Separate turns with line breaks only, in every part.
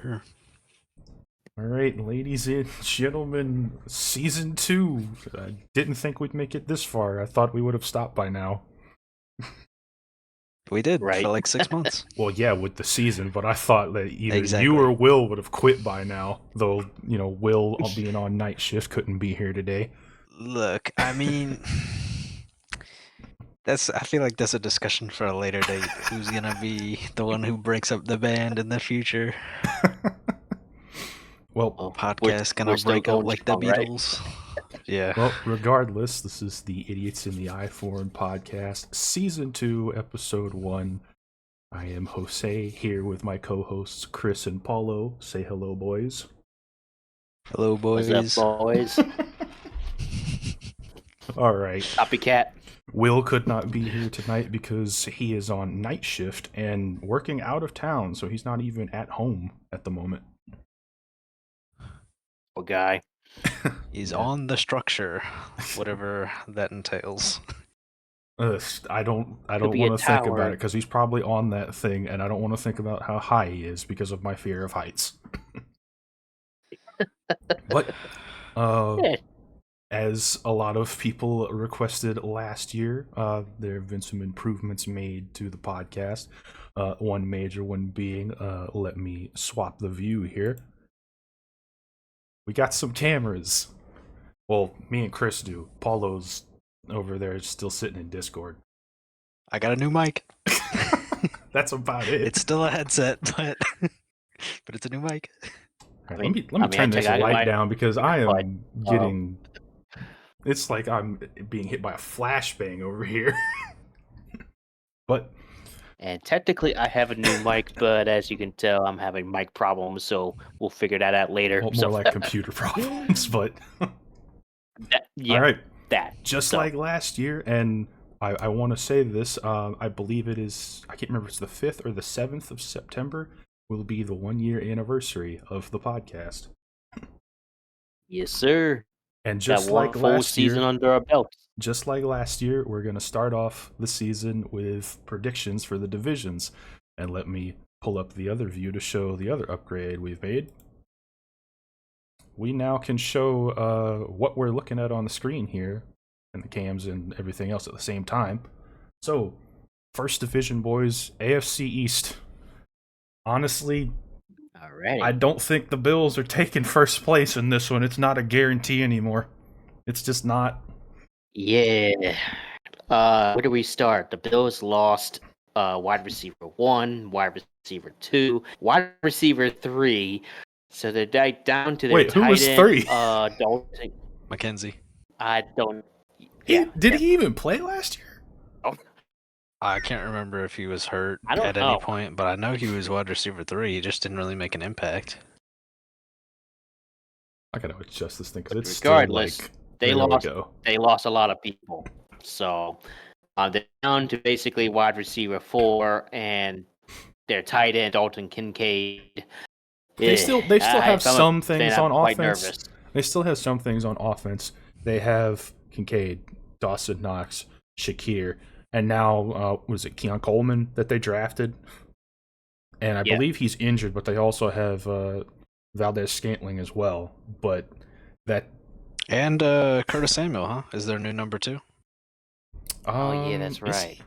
Sure.
All right, ladies and gentlemen, season 2. I didn't think we'd make it this far. I thought we would have stopped by now.
We did
Right.
for like 6 months.
Well, yeah, with the season, but I thought that either
Exactly.
you or Will would have quit by now. Though, Will being on night shift couldn't be here today.
Look, I mean, I feel like that's a discussion for a later date. Who's gonna be the one who breaks up the band in the future?
Well,
Podcast gonna
we're still
break up
going
like the
strong, right?
Beatles. Yeah.
well, regardless, this is the Idiots in the iPhone podcast, season 2, episode 1. I am Jose here with my co-hosts Chris and Paulo. Say hello, boys.
Hello, boys.
What's up, boys?
All right.
Copycat.
Will could not be here tonight because he is on night shift and working out of town, so he's not even at home at the moment.
Poor guy.
He's
Yeah.
on the structure, whatever that entails.
I don't
be
want
a
to think
tower.
about it because he's probably on that thing, and I don't want to think about how high he is because of my fear of heights. But
Yeah.
as a lot of people requested last year, there have been some improvements made to the podcast. One major one being, let me swap the view here. We got some cameras. Well, me and Chris do. Paulo's over there still sitting in Discord.
I got a new mic.
That's about it.
It's still a headset, but it's a new mic.
All right,
I mean,
let me turn this
I got
light
my-
down because I
but,
am getting. It's like I'm being hit by a flashbang over here. But
And technically, I have a new mic, but as you can tell, I'm having mic problems, so we'll figure that out later.
well,
So
more like computer problems. But
yeah,
all right,
that.
just
So,
like last year, and I want to say this. I believe it is. I can't remember if it's the 5th or the 7th of September. Will be the 1-year anniversary of the podcast.
yes, sir.
And
That
just
one
like
full
last
season
year,
under our belt.
just like last year, we're going to start off the season with predictions for the divisions. And let me pull up the other view to show the other upgrade we've made. We now can show what we're looking at on the screen here, and the cams and everything else at the same time. So, first division, boys, AFC East. Honestly,
All right.
I don't think the Bills are taking first place in this one. It's not a guarantee anymore. It's just not.
Yeah. Where do we start? The Bills lost wide receiver 1, wide receiver 2, wide receiver 3. So they're down to their
Wait, who
tight
was
end.
3?
Dalton.
Mackenzie.
I don't. Yeah.
Did he even play last year?
I can't remember if he was hurt
I don't
at
know.
any point, but I know he was wide receiver 3. He just didn't really make an impact.
I gotta adjust this thing because it's
Regardless,
still like.
They
there we
lost.
go.
They lost a lot of people. So they're down to basically wide receiver 4 and their tight end Dalton Kincaid.
They still have some things on
quite
offense.
Nervous.
They still have some things on offense. They have Kincaid, Dawson Knox, Shakir, and now was it Keon Coleman that they drafted? And I
Yeah.
believe he's injured, but they also have Valdez Scantling as well. But that
And Curtis Samuel, huh? Is their new number 2?
Oh yeah, that's
is
right.
he?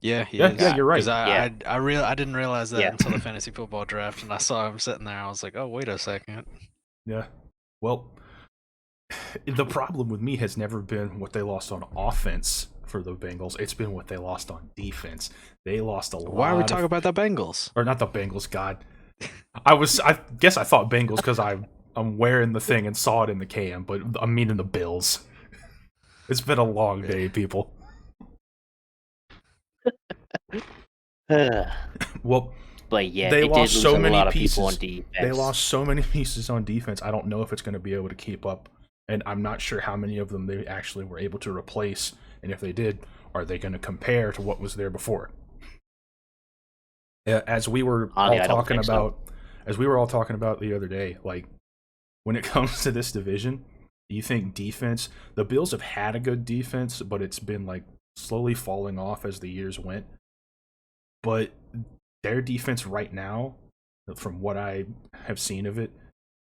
Yeah, he
Yeah,
is.
yeah, you're right.
'Cause I didn't realize that
Yeah.
until the fantasy football draft, and I saw him sitting there. I was like, oh, wait a second.
Yeah. Well, the problem with me has never been what they lost on offense for the Bengals. It's been what they lost on defense. They lost a lot.
Why are we talking about the Bengals?
Or not the Bengals, God. I guess I thought Bengals because I'm wearing the thing and saw it in the cam, but I'm meaning the Bills. It's been a long day, people. Well,
But yeah,
they
did
lost
lose
so
a
many
lot of
pieces.
people on defense.
They lost so many pieces on defense. I don't know if it's going to be able to keep up, and I'm not sure how many of them they actually were able to replace. And if they did, are they going to compare to what was there before? As we were
Honestly,
all
I don't
talking
think so.
about, as we were all talking about the other day, like when it comes to this division, do you think defense? The Bills have had a good defense, but it's been like slowly falling off as the years went. But their defense right now from what I have seen of it,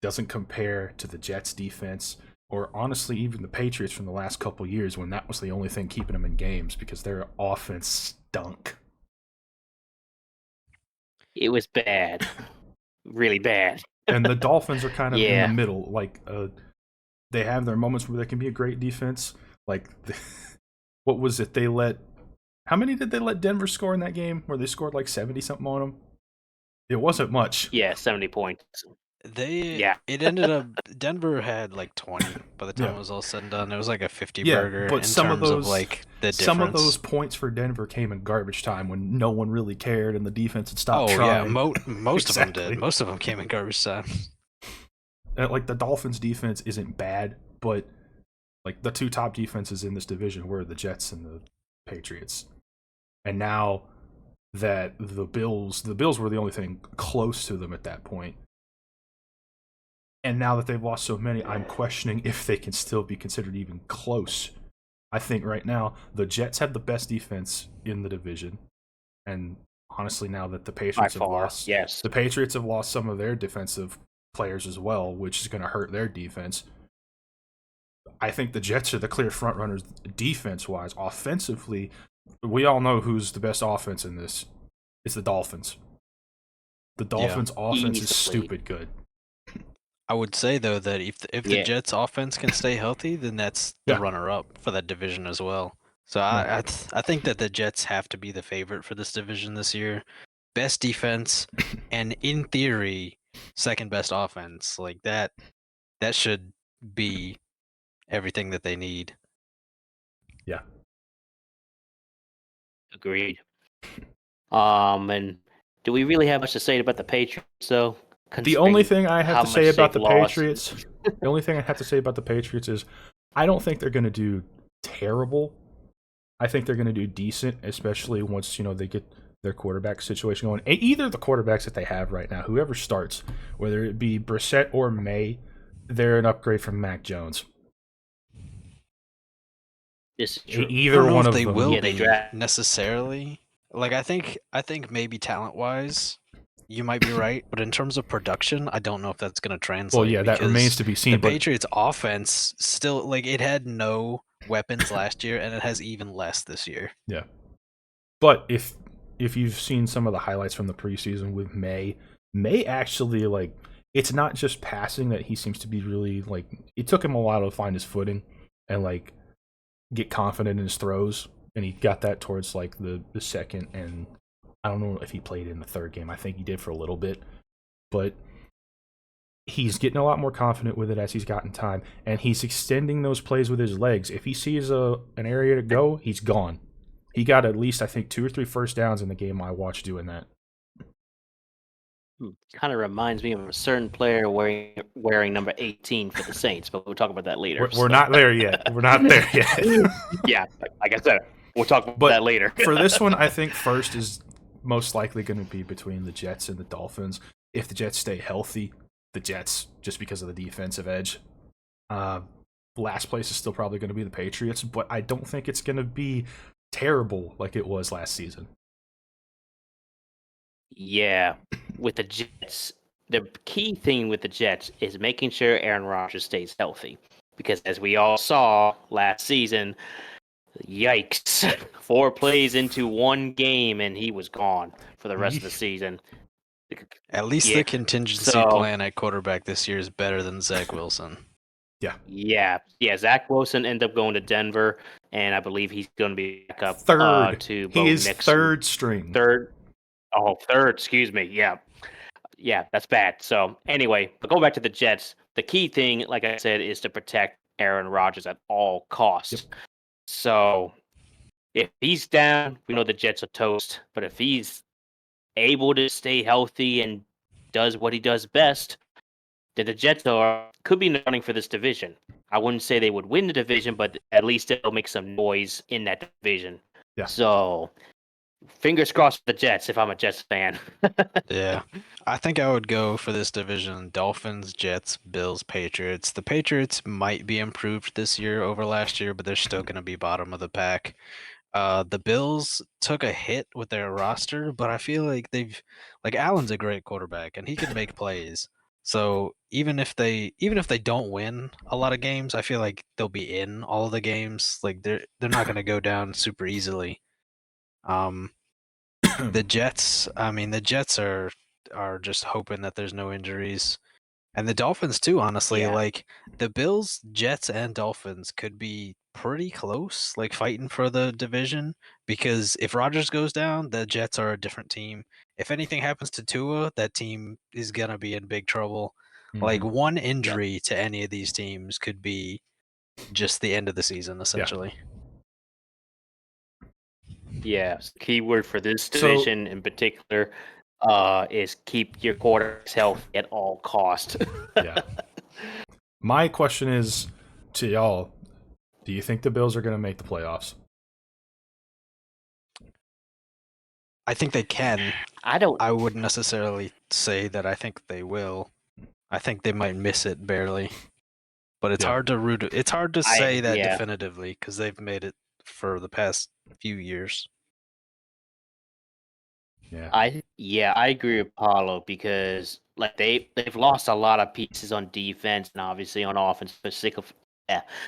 doesn't compare to the Jets defense, or honestly even the Patriots from the last couple years when that was the only thing keeping them in games, because their offense stunk.
It was bad, really bad.
And the Dolphins are kind of in the
Yeah.
middle. Like, they have their moments where they can be a great defense. Like, what was it? How many did they let Denver score in that game where they scored like 70 something on them? It wasn't much.
Yeah, 70 points. Yeah.
It ended up Denver had like 20 by the time
Yeah.
it was all said and done. It was like a 50
Yeah,
burger
but
in
some of
terms of
those
like the
some of those
difference.
points for Denver came in garbage time when no one really cared and the defense had stopped
Oh yeah,
trying.
most of them
Exactly.
did. Most of them came in garbage time.
Like, the Dolphins defense isn't bad, but like the two top defenses in this division were the Jets and the Patriots. And now that the Bills were the only thing close to them at that point. And now that they've lost so many, I'm questioning if they can still be considered even close. I think right now the Jets have the best defense in the division, and honestly, now that the
By
Patriots have
far,
lost,
yes.
the Patriots have lost some of their defensive players as well, which is going to hurt their defense. I think the Jets are the clear front runners defense-wise. Offensively, we all know who's the best offense in this. It's the Dolphins. The Dolphins' offense is
Easily.
stupid good.
I would say though that if the
Yeah.
Jets offense can stay healthy, then that's the
Yeah.
runner-up for that division as well. So
Yeah.
I think that the Jets have to be the favorite for this division this year. Best defense, and in theory, second best offense. Like that should be everything that they need.
Yeah.
Agreed. And do we really have much to say about the Patriots, though?
The only
considering
thing I have
how
to say
much
about
they've
the
lost?
Patriots, the only thing I have to say about the Patriots is I don't think they're going to do terrible. I think they're going to do decent, especially once they get their quarterback situation going. Either the quarterbacks that they have right now, whoever starts, whether it be Brissett or May, they're an upgrade from Mac Jones.
This is true.
I
Either
don't know
one
if
of
they
them.
will
Yeah, they
be
draft.
necessarily. Like I think maybe talent-wise, you might be right, but in terms of production, I don't know if that's going to translate.
Well, yeah, that
because
remains to be seen.
The
But
Patriots' offense still, like, it had no weapons last year, and it has even less this year.
yeah, but if you've seen some of the highlights from the preseason with May actually, like, it's not just passing that he seems to be really, like, it took him a while to find his footing and like get confident in his throws, and he got that towards like the second, and I don't know if he played in the third game. I think he did for a little bit, but he's getting a lot more confident with it as he's gotten time, and he's extending those plays with his legs. If he sees an area to go, he's gone. He got at least, I think, 2 or 3 first downs in the game I watched doing that.
Kind of reminds me of a certain player wearing number 18 for the Saints, but we'll talk about that later.
We're not there yet. We're not there yet.
Yeah, like I said, we'll talk about
But
that later.
For this one, I think first is most likely going to be between the Jets and the Dolphins. If the Jets stay healthy, the Jets, just because of the defensive edge. Last place is still probably going to be the Patriots, but I don't think it's going to be terrible like it was last season.
Yeah, with the Jets, the key thing with the Jets is making sure Aaron Rodgers stays healthy. Because as we all saw last season, yikes, 4 plays into one game and he was gone for the rest of the season.
At least
Yeah,
the contingency
so-
plan at quarterback this year is better than Zach Wilson.
Yeah. Zach Wilson ended up going to Denver, and I believe he's going to be back up
Third.
to
He is
next
third string.
third. Excuse me. Yeah, that's bad. So anyway, but going back to the Jets, the key thing, like I said, is to protect Aaron Rodgers at all costs.
Yep.
So if he's down, we know the Jets are toast. But if he's able to stay healthy and does what he does best, then the Jets could be in the running for this division. I wouldn't say they would win the division, but at least they'll make some noise in that division.
Yeah.
So fingers crossed for the Jets if I'm a Jets fan.
Yeah. I think I would go for this division: Dolphins, Jets, Bills, Patriots. The Patriots might be improved this year over last year, but they're still going to be bottom of the pack. The Bills took a hit with their roster, but I feel like Allen's a great quarterback and he can make plays. So even if they don't win a lot of games, I feel like they'll be in all of the games. Like they're not going to go down super easily. The Jets, I mean, the Jets are just hoping that there's no injuries. And the Dolphins too, honestly.
Yeah.
Like the Bills, Jets, and Dolphins could be pretty close, like fighting for the division. Because if Rodgers goes down, the Jets are a different team. If anything happens to Tua, that team is gonna be in big trouble. Like
Mhm.
one injury to any of these teams could be just the end of the season, essentially.
Yeah. Keyword for this
So-
division in particular is keep your quarterbacks healthy at all cost.
Yeah. My question is to y'all: do you think the Bills are going to make the playoffs?
I think they can.
I don't.
I wouldn't necessarily say that I think they will. I think they might miss it barely. But it's
Yeah.
hard to it's hard to say that
yeah.
definitively because they've made it for the past few years.
Yeah.
I agree with Paulo because like they've lost a lot of pieces on defense and obviously on offense,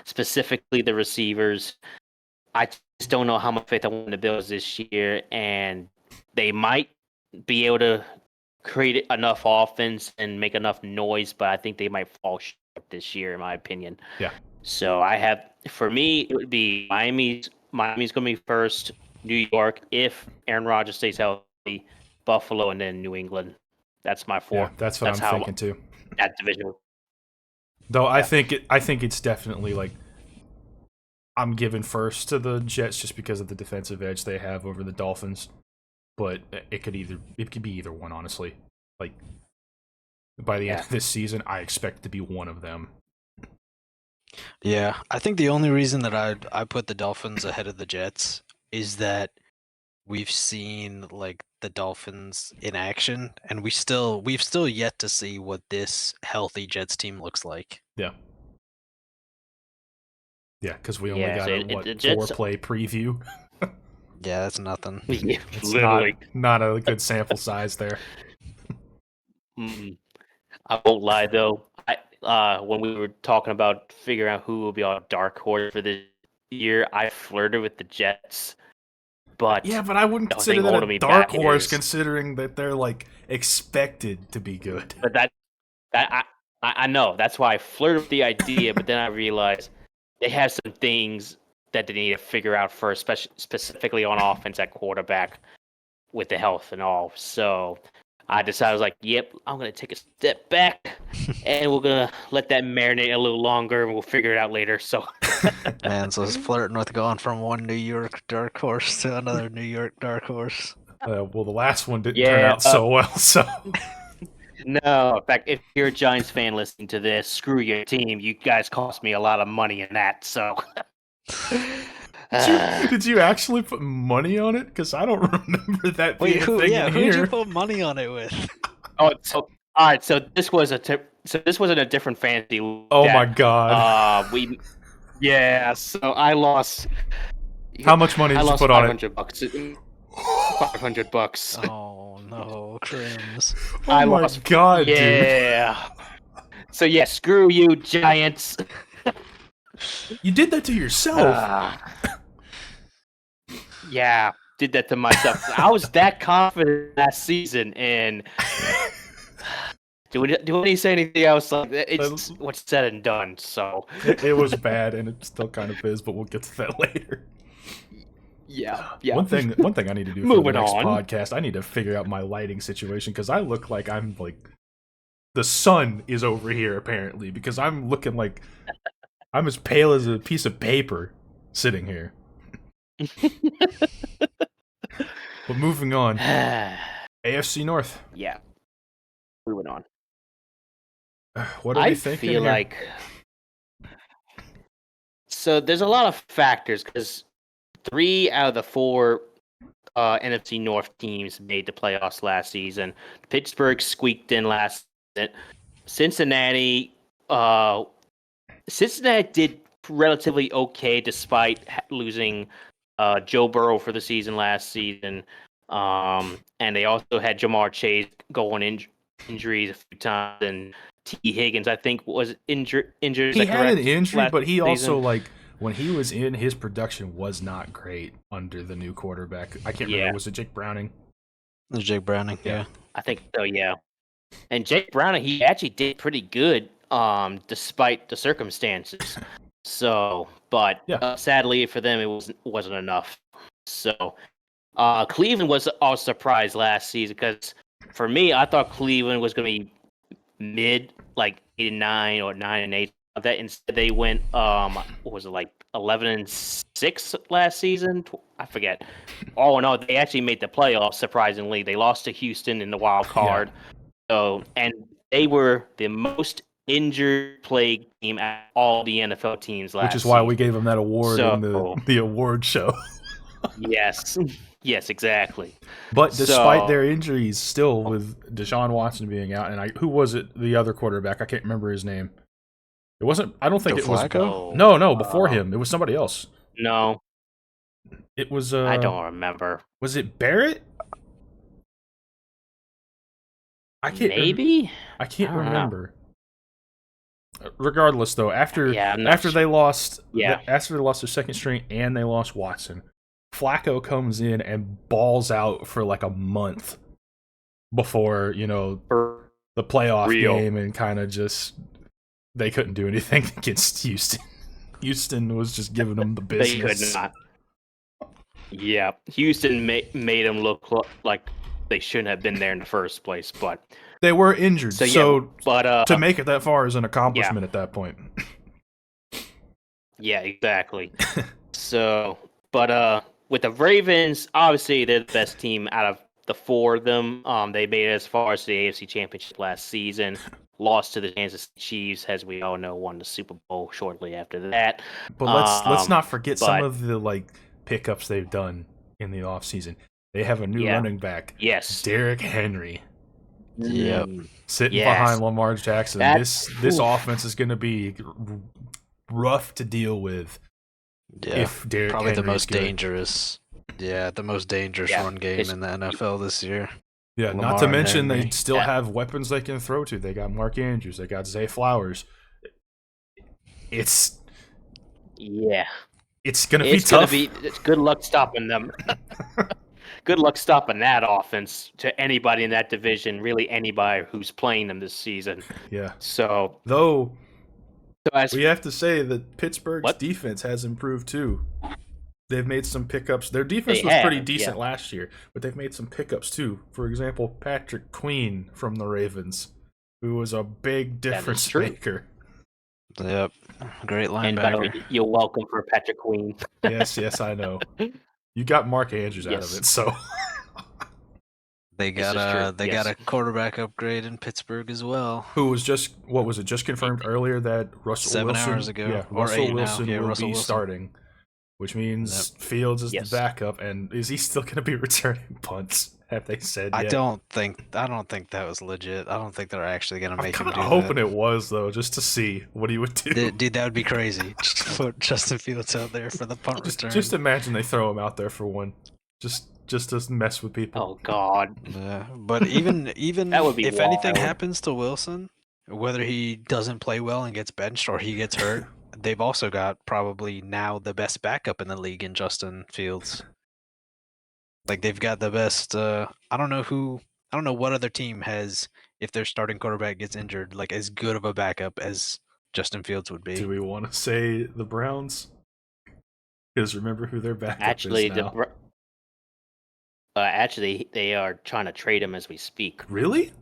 specifically the receivers. I just don't know how much faith I want in the Bills this year, and they might be able to create enough offense and make enough noise, but I think they might fall short this year, in my opinion.
Yeah.
So for me, it would be Miami's going to be first, New York if Aaron Rodgers stays healthy, Buffalo, and then New England. That's my four.
Yeah, that's what I'm thinking too.
That division.
Though I think it's definitely like I'm giving first to the Jets just because of the defensive edge they have over the Dolphins. But it could be either one, honestly. Like by the end of this season, I expect it to be one of them.
Yeah, I think the only reason that I put the Dolphins ahead of the Jets is that we've seen like the Dolphins in action, and we've still yet to see what this healthy Jets team looks like.
Yeah. Yeah, because we only got
so
a four-play preview.
Yeah, that's nothing.
Yeah,
It's
literally.
not a good sample size there.
I won't lie though. When we were talking about figuring out who will be our dark horse for this year, I flirted with the Jets. But
yeah, but I wouldn't consider that a dark horse, considering that they're like expected to be good.
But I know that's why I flirted with the idea. But then I realized they have some things that they need to figure out first, specifically on offense at quarterback with the health and all. So I decided, I was like, yep, I'm going to take a step back and we're going to let that marinate a little longer and we'll figure it out later. So,
Man, so it's flirting with going from one New York dark horse to another New York dark horse.
Well, the last one didn't turn out so well, so.
No, in fact, if you're a Giants fan listening to this, screw your team. You guys cost me a lot of money in that, so.
Did you actually put money on it? Because I don't remember that being a thing in
who'd
here.
you put money on it with?
All right. So this was this was in a different fantasy.
Oh my god.
So I lost.
How much money did you put on it?
$500. $500.
Oh no, Crims.
Oh my god, dude.
Yeah. So yeah, screw you, Giants.
You did that to yourself.
Yeah, did that to myself. I was that confident last season, and do we say anything else? Like it's what's said and done. So
it was bad, and it still kind of is, but we'll get to that later.
Yeah.
One thing I need to do for the next podcast, I need to figure out my lighting situation because I look like I'm like the sun is over here apparently because I'm looking like I'm as pale as a piece of paper sitting here. But moving on, AFC North.
Yeah, moving on.
What are we thinking?
I feel like so. There's a lot of factors because 3 out of the 4 NFC North teams made the playoffs last season. Pittsburgh squeaked in last season. Cincinnati did relatively okay despite losing Joe Burrow for the season last season. And they also had Jamar Chase going injuries a few times, and T. Higgins, I think, was injured. Is
He
that
had an
correct?
injury,
Last
but he also
season?
like when he was in, his production was not great under the new quarterback. I can't remember.
Yeah,
Was it Jake Browning?
There's Jake Browning.
Yeah.
Yeah.
I think so. Yeah, and Jake Browning, he actually did pretty good, despite the circumstances. So, but
Yeah.
sadly for them, it wasn't enough. So, Cleveland was a surprise last season because for me, I thought Cleveland was going to be mid, like 8-9 or 9-8. That instead they went, what was it, like 11-6 last season? I forget. Oh no, they actually made the playoffs. Surprisingly, they lost to Houston in the wild
Yeah.
card. So, and they were the most injured plagued team at all the NFL teams last
Which is why we
season.
gave him that award in the award show.
Yes, yes, exactly.
But despite their
So,
injuries, still with Deshaun Watson being out, and who was it? The other quarterback, I can't remember his name. It wasn't. I don't think
Joe
it was.
Flacco?
No, before him, it was somebody else.
no,
It was.
I don't remember.
Was it Barrett? I can't.
Maybe?
I can't
I don't know.
remember. Regardless, though, after
Yeah, I'm not
they lost,
Yeah.
after they lost their second string and they lost Watson, Flacco comes in and balls out for like a month before
For
the playoff
real.
game, and kind of just they couldn't do anything against Houston. Houston was just giving them the
They could
business.
not. Yeah, Houston made them look like they shouldn't have been there in the first place, but
They were injured,
so
to make it that far is an accomplishment at that point.
yeah, exactly. So, but with the Ravens, obviously they're the best team out of the four of them. They made it as far as the AFC Championship last season. Lost to the Kansas City Chiefs, as we all know, won the Super Bowl shortly after that.
But let's not forget some
but-
of the pickups they've done in the offseason. They have a new
Yeah.
running back,
Yes.
Derrick Henry,
Yep.
sitting
Yes.
behind Lamar Jackson. This offense is going to be rough to deal with.
Yeah.
If Derrick
Probably the
Henry's
most
good.
dangerous. Yeah, the most dangerous
Yeah,
run game in the NFL this year.
Yeah,
Lamar
not to
and
mention they
Henry.
still
Yeah.
have weapons they can throw to. They got Mark Andrews. They got Zay Flowers. It's
Yeah.
gonna be
It's
tough.
good luck stopping them. Good luck stopping that offense to anybody in that division, really anybody who's playing them this season.
Yeah.
So,
Though
as
we have to say that Pittsburgh's
What?
defense has improved too. They've made some pickups. Their defense
They
was pretty
have,
decent
yeah.
last year, but they've made some pickups too. For example, Patrick Queen from the Ravens, who was a big
That is
difference
true.
maker.
Yep. Great
and by the way,
linebacker.
you're welcome for Patrick Queen.
Yes, I know. You got Mark Andrews out of
Yes.
it, so
They
This
got
is true,
they
yes.
got a quarterback upgrade in Pittsburgh as well.
who was just confirmed earlier that Russell
7
Wilson,
hours ago.
yeah,
Or
Russell
8 now.
Wilson
Yeah,
will
Russell
be
Wilson.
starting, which means Fields is
Yes.
the backup. And is he still going to be returning punts? Have they said
I
yet?
don't think that was legit. I don't think they're actually gonna
I'm
make him
kind
do
of hoping
that.
it was though, just to see what he would do.
Dude, that would be crazy. Just put Justin Fields out there for the punt return.
Just imagine they throw him out there for one, just to mess with people.
Oh God.
Yeah, but even
That would be
if anything
wild.
happens to Wilson, whether he doesn't play well and gets benched or he gets hurt, they've also got probably now the best backup in the league in Justin Fields. Like they've got the best. I don't know what other team has, if their starting quarterback gets injured, like as good of a backup as Justin Fields would be.
Do we want to say the Browns? Because remember who their backup
Actually,
is now.
actually, they are trying to trade him as we speak.
Really?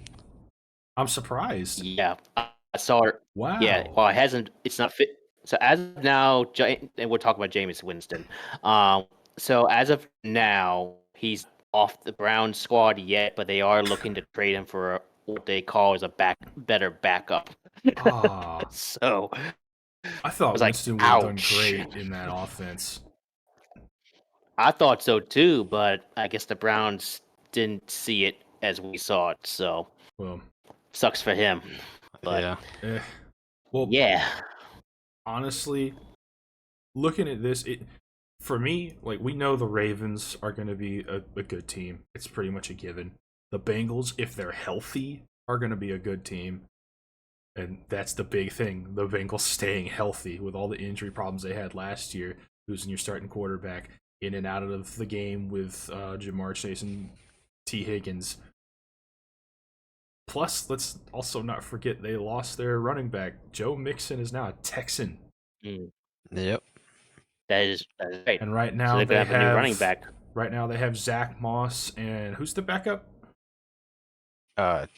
I'm surprised.
Yeah, I saw it.
Wow.
Yeah, well, it hasn't. It's not fit. So as of now, and we'll talk about Jameis Winston. So as of now, he's off the Browns squad yet, but they are looking to trade him for what they call as a better backup.
Ah,
So
I thought
was like,
Winston would have done
ouch.
great in that offense.
I thought so too, but I guess the Browns didn't see it as we saw it. So
Well,
sucks for him. But
Yeah.
well,
yeah,
honestly, looking at this, For me, like, we know the Ravens are going to be a good team. It's pretty much a given. The Bengals, if they're healthy, are going to be a good team. And that's the big thing. The Bengals staying healthy with all the injury problems they had last year, losing your starting quarterback in and out of the game with Jamar Chase and T. Higgins. Plus, let's also not forget they lost their running back. Joe Mixon is now a Texan.
Mm,
Yep.
that is right.
And right
So
now
they're gonna
they
have a new running
have
back.
Zach Moss and who's the backup?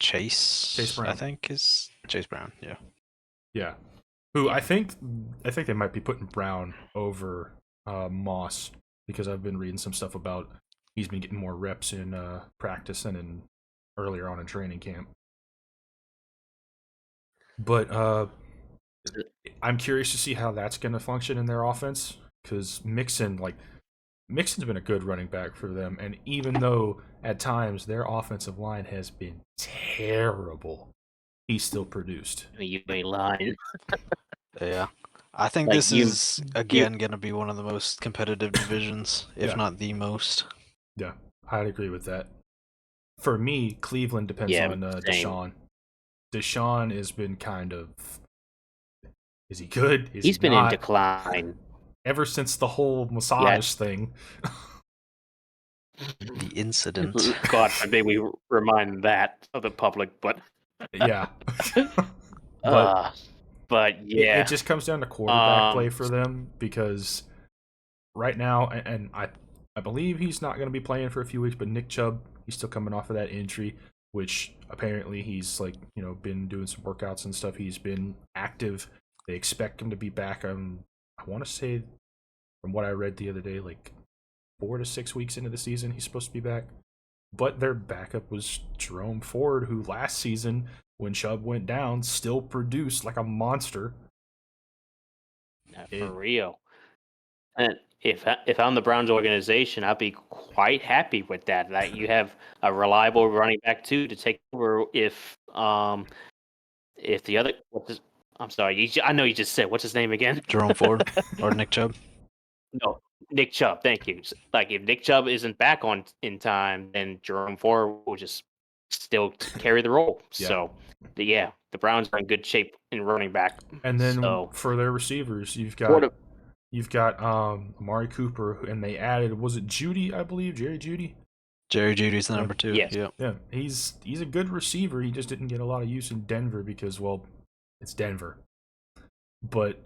Chase
Brown.
I think is Chase Brown. Yeah.
Yeah. Who I think they might be putting Brown over Moss because I've been reading some stuff about he's been getting more reps in practice and in earlier on in training camp. But I'm curious to see how that's going to function in their offense because Mixon's been a good running back for them, and even though at times their offensive line has been terrible, he still produced.
You ain't lying.
Yeah. I think
Like,
this is again going to be one of the most competitive divisions, if
Yeah.
not the most.
Yeah, I'd agree with that. For me, Cleveland depends
Yeah,
on
same.
Deshaun. Deshaun has been kind of. Is he good? Is
He's
he
been
not?
in decline.
Ever since the whole massage thing.
The incident.
God forbid we remind that of the public, but
Yeah. But
yeah,
it just comes down to quarterback play for them because right now, and I believe he's not going to be playing for a few weeks, but Nick Chubb, he's still coming off of that injury, which apparently he's been doing some workouts and stuff. He's been active. They expect him to be back on, I want to say, from what I read the other day, like 4 to 6 weeks into the season, he's supposed to be back. But their backup was Jerome Ford, who last season, when Chubb went down, still produced like a monster.
for real. And if I'm the Browns organization, I'd be quite happy with that. That you have a reliable running back too to take over if the other I'm sorry, I know you just said what's his name again?
Jerome Ford or Nick Chubb?
No, Nick Chubb. Thank you. Like if Nick Chubb isn't back on in time, then Jerome Ford will just still carry the role.
Yeah.
So, the Browns are in good shape in running back.
And then
So,
for their receivers, you've got Amari Cooper, and they added, was it Judy? I believe Jerry Judy.
Jerry Judy's the number 2.
Yes.
Yeah.
He's a good receiver. He just didn't get a lot of use in Denver because, well, it's Denver. But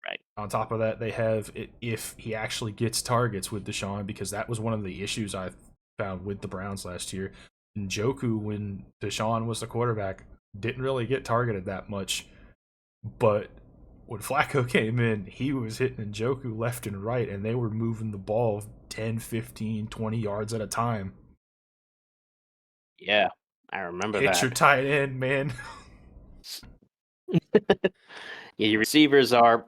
right
on top of that, they have if he actually gets targets with Deshaun, because that was one of the issues I found with the Browns last year. Njoku, when Deshaun was the quarterback, didn't really get targeted that much. But when Flacco came in, he was hitting Njoku left and right, and they were moving the ball 10, 15, 20 yards at a time.
Yeah, I remember
Hit
that.
your tight end, man.
Yeah, your receivers are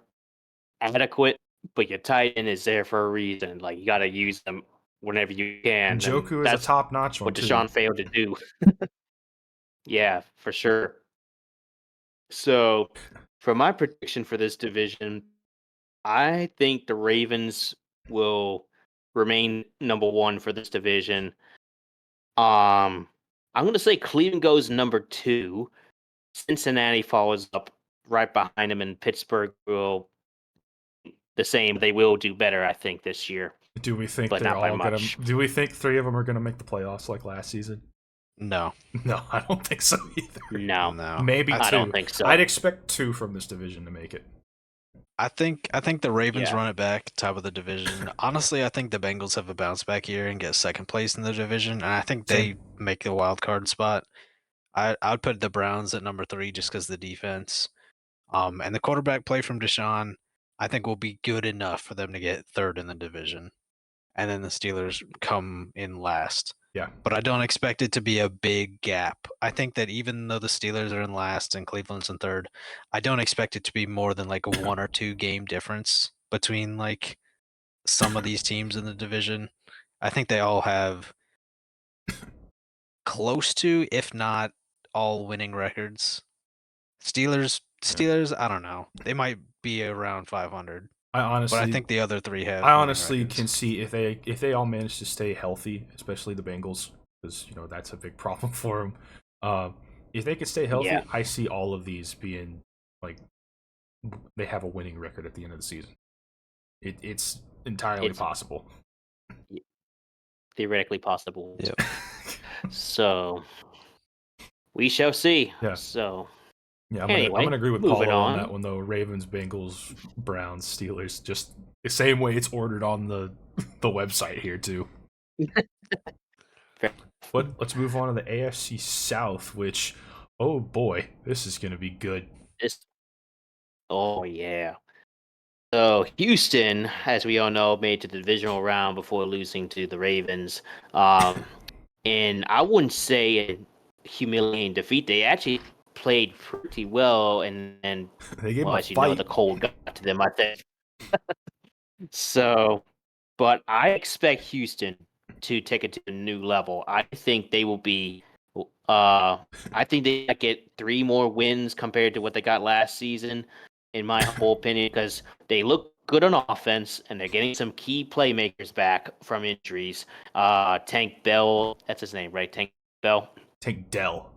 adequate, but your tight end is there for a reason. Like you got to use them whenever you can.
Njoku is a
that's
top-notch one,
what Deshaun
too.
failed to do. Yeah, for sure. So, for my prediction for this division, I think the Ravens will remain number 1 for this division. I'm going to say Cleveland goes number 2. Cincinnati follows up right behind them, and Pittsburgh will the same. They will do better, I think, this year.
Do we think
but
they're
not by
all gonna?
much.
Do we think 3 of them are gonna make the playoffs like last season?
No.
No, I don't think so either.
No,
maybe 2.
I don't think so.
I'd expect 2 from this division to make it.
I think the Ravens
Yeah.
run it back, top of the division. Honestly, I think the Bengals have a bounce back year and get second place in the division, and I think they make the wild card spot. I'd put the Browns at number 3 just because of the defense. And the quarterback play from Deshaun, I think will be good enough for them to get third in the division. And then the Steelers come in last.
Yeah.
But I don't expect it to be a big gap. I think that even though the Steelers are in last and Cleveland's in third, I don't expect it to be more than like a 1 or 2 game difference between like some of these teams in the division. I think they all have close to, if not all winning records. Steelers, I don't know. They might be around 500. But I think the other three have.
I
winning
honestly
records.
can see if they all manage to stay healthy, especially the Bengals, because that's a big problem for them. If they could stay healthy,
Yeah.
I see all of these being like they have a winning record at the end of the season. It's entirely
It's
possible.
theoretically possible.
Yep.
So we shall see.
Yeah.
So
Yeah, I'm
anyway,
gonna agree with
moving
Paulo on that
on.
one though. Ravens, Bengals, Browns, Steelers, just the same way it's ordered on the the website here too.
Fair.
But let's move on to the AFC South, which, oh boy, this is gonna be good.
This, oh yeah. So Houston, as we all know, made to the divisional round before losing to the Ravens. And I wouldn't say a humiliating defeat. They actually played pretty well, and
They gave
well,
him a
as you know, the
fight.
cold got to them, I think. So, but I expect Houston to take it to a new level. I think they will be. I think they might get 3 more wins compared to what they got last season, in my humble opinion, because they look good on offense and they're getting some key playmakers back from injuries. Tank Bell, that's his name, right? Tank Bell.
Tank Dell.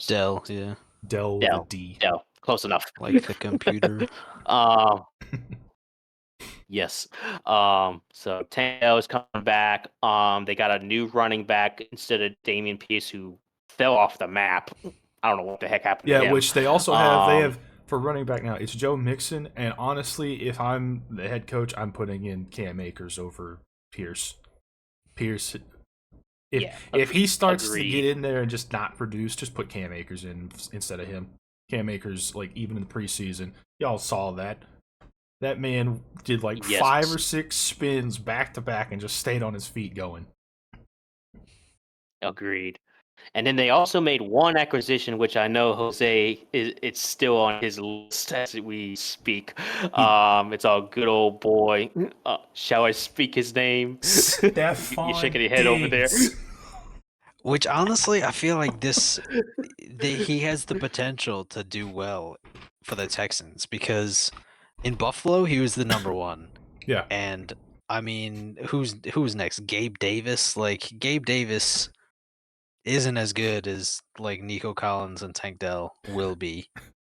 Dell, yeah,
Dell with a D.
Dell, close enough.
like the computer.
Um, Yes. So Tannehill is coming back. They got a new running back instead of Damian Pierce, who fell off the map. I don't know what the heck happened
Yeah,
to him.
which they also have. They
Um,
have for running back now. It's Joe Mixon, and honestly, if I'm the head coach, I'm putting in Cam Akers over Pierce. Pierce, if
yeah,
if he starts to get
agreed.
in there and just not produce, just put Cam Akers in instead of him. Cam Akers, like even in the preseason, y'all saw that. That man did like
Yes,
5 or 6 spins back to back and just stayed on his feet going.
agreed. And then they also made one acquisition, which I know Jose is it's still on his list as we speak.
He
It's our good old boy. Shall I speak his name? You're
Stephon
shaking your head over there.
Diggs.
Which honestly, I feel like he has the potential to do well for the Texans because in Buffalo he was the number one,
Yeah,
and I mean, who's next? Gabe Davis. Like Gabe Davis isn't as good as like Nico Collins and Tank Dell will be.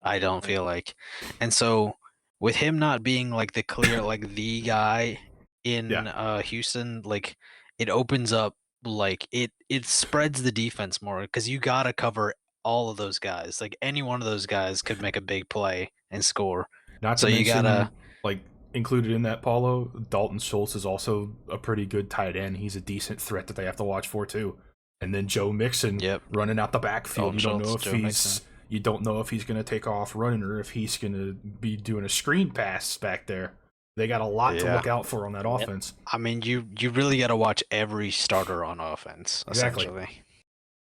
I don't feel like, and so with him not being like the clear like the guy in
yeah.
Houston, like it opens up like it spreads the defense more because you gotta cover all of those guys. Like any one of those guys could make a big play and score.
Not to
So you gotta
mention, like included in that, Paulo, Dalton Schultz is also a pretty good tight end. He's a decent threat that they have to watch for too. And then Joe Mixon
yep.
running out the backfield.
Dalton Schultz, Joe Mixon.
You don't know if he's going to take off running or if he's going to be doing a screen pass back there. They got a lot to
Yeah.
look out for on that
Yep.
offense.
I mean, you really got to watch every starter on offense,
Exactly.
essentially.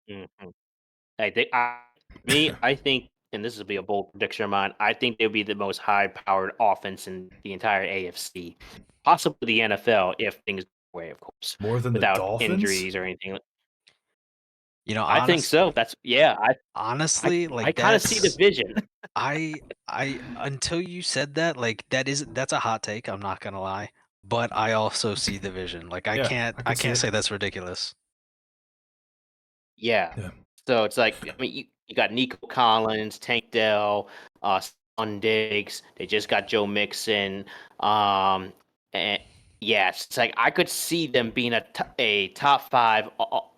Mm-hmm. I think, and this will be a bold prediction of mine, I think they'll be the most high-powered offense in the entire AFC, possibly the NFL if things go away, of course,
More than the
without
Dolphins?
injuries or anything.
You know,
I think so. That's
honestly,
I
like
kind of see the vision.
I until you said that, like that's a hot take, I'm not gonna lie. But I also see the vision. Like I
Yeah,
can't
I
I
can see
can't
it.
say that's ridiculous.
Yeah.
Yeah.
So it's like, I mean, you got Nico Collins, Tank Dell, Stephon Diggs. They just got Joe Mixon. And yes, it's like I could see them being a top 5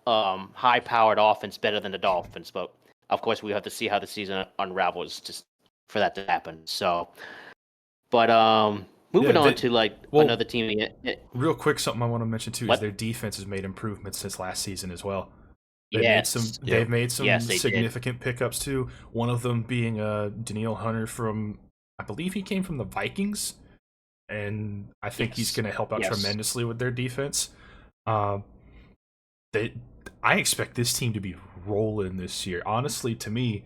high-powered offense better than the Dolphins. But of course, we have to see how the season unravels just for that to happen. So, but moving on to like another team.
Real quick, something I want to mention too is
What?
their defense has made improvements since last season as well.
Yes.
They've made some
Yes, they did.
significant pickups too. One of them being Daniil Hunter from, I believe he came from the Vikings, and I think he's
Yes.
going to help out
Yes.
tremendously with their defense. I expect this team to be rolling this year. Honestly, to me,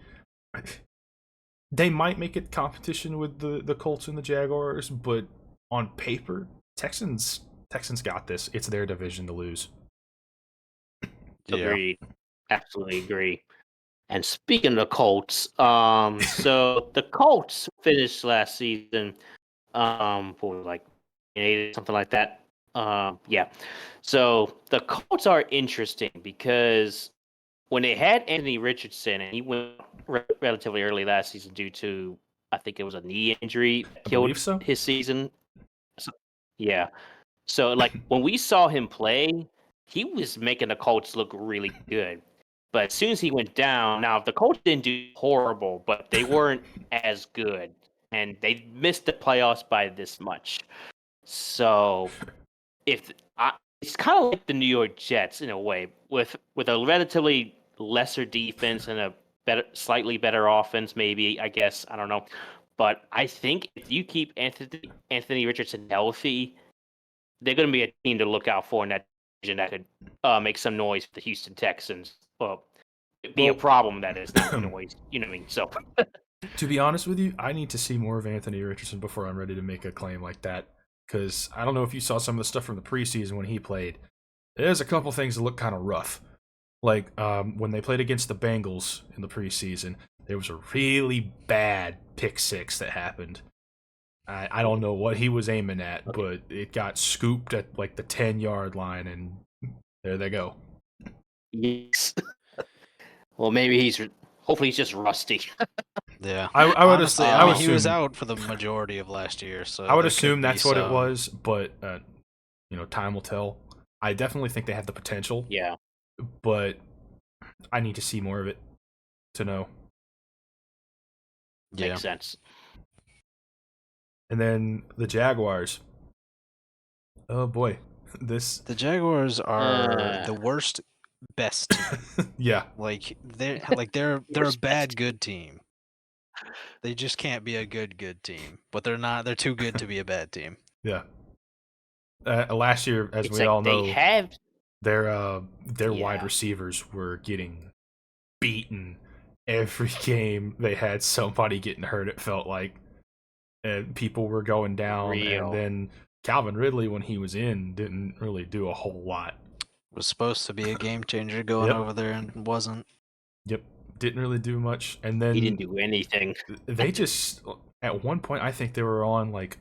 they might make it competition with the Colts and the Jaguars, but on paper, Texans got this. It's their division to lose.
Yeah.
Agreed. Absolutely agree. And speaking of the Colts, so the Colts finished last season what was it, like something like that. Yeah. So the Colts are interesting because when they had Anthony Richardson and he went relatively early last season due to, I think it was a knee injury that
I
killed
believe so.
his season. So, yeah. So like when we saw him play, he was making the Colts look really good. But as soon as he went down, now the Colts didn't do horrible, but they weren't as good, and they missed the playoffs by this much. So if it's kind of like the New York Jets in a way, with a relatively lesser defense and a slightly better offense, maybe I guess I don't know, but I think if you keep Anthony Richardson healthy, they're going to be a team to look out for in that division that could make some noise for the Houston Texans. Well, be a problem that is not noise. You know what I mean? So,
to be honest with you, I need to see more of Anthony Richardson before I'm ready to make a claim like that. Because I don't know if you saw some of the stuff from the preseason when he played. There's a couple things that look kind of rough. Like when they played against the Bengals in the preseason, there was a really bad pick six that happened. I don't know what he was aiming at,
okay.
but it got scooped at like the 10-yard line, and there they go.
Yes. Well, hopefully he's just rusty.
Yeah.
I would
Honestly,
I
I
would
mean, he was
assume
out for the majority of last year, so
I would
there
assume
could be
that's what it
some.
was, but time will tell. I definitely think they have the potential,
Yeah,
but I need to see more of it to know.
Yeah.
makes sense.
And then the Jaguars. Oh boy, this
The Jaguars are the worst best team.
yeah.
They're a
Worst
bad
best.
good team. They just can't be a good team. But they're not. They're too good to be a bad team.
Yeah. Last year, as
It's
we
like
all
they
know,
have.
their wide
Yeah,
receivers were getting beaten every game. They had somebody getting hurt. It felt like, and people were going down. And
real.
then Calvin Ridley, when he was in, didn't really do a whole lot.
Was supposed to be a game changer going
Yep.
over there and wasn't.
Yep. Didn't really do much. And
He
then
didn't do anything.
they just at one point I think they were on like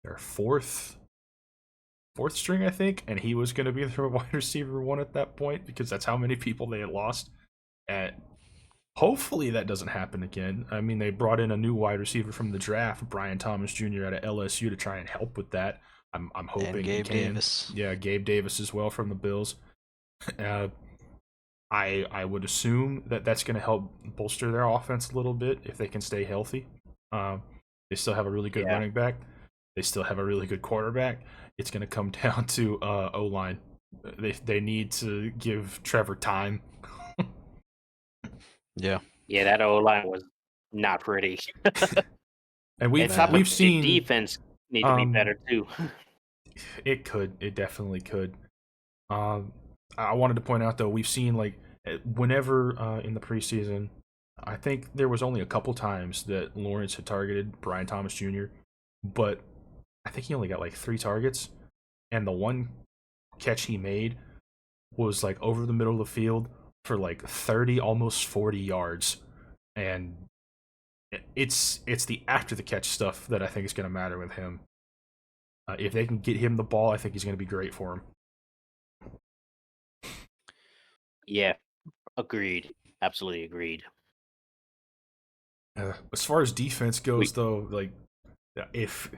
their fourth string, I think, and he was going to be their wide receiver one at that point because that's how many people they had lost. And hopefully that doesn't happen again. I mean, they brought in a new wide receiver from the draft, Brian Thomas Jr. out of LSU, to try and help with that. I'm hoping
And
he
Gabe
can.
Davis.
Yeah, Gabe Davis as well from the Bills. Uh, I would assume that that's going to help bolster their offense a little bit if they can stay healthy. They still have a really good
Yeah.
running back. They still have a really good quarterback. It's going to come down to O line. They need to give Trevor time.
Yeah.
Yeah, that O line was not pretty.
And
And top
we've
of the
seen
defense need to be better too.
it definitely could. I wanted to point out though, we've seen like whenever in the preseason, I think there was only a couple times that Lawrence had targeted Brian Thomas Jr., but I think he only got like 3 targets, and the one catch he made was like over the middle of the field for like 30, almost 40 yards, and it's the after the catch stuff that I think is going to matter with him. If they can get him the ball, I think he's going to be great for him.
Yeah, agreed. Absolutely agreed.
As far as defense goes, though, like if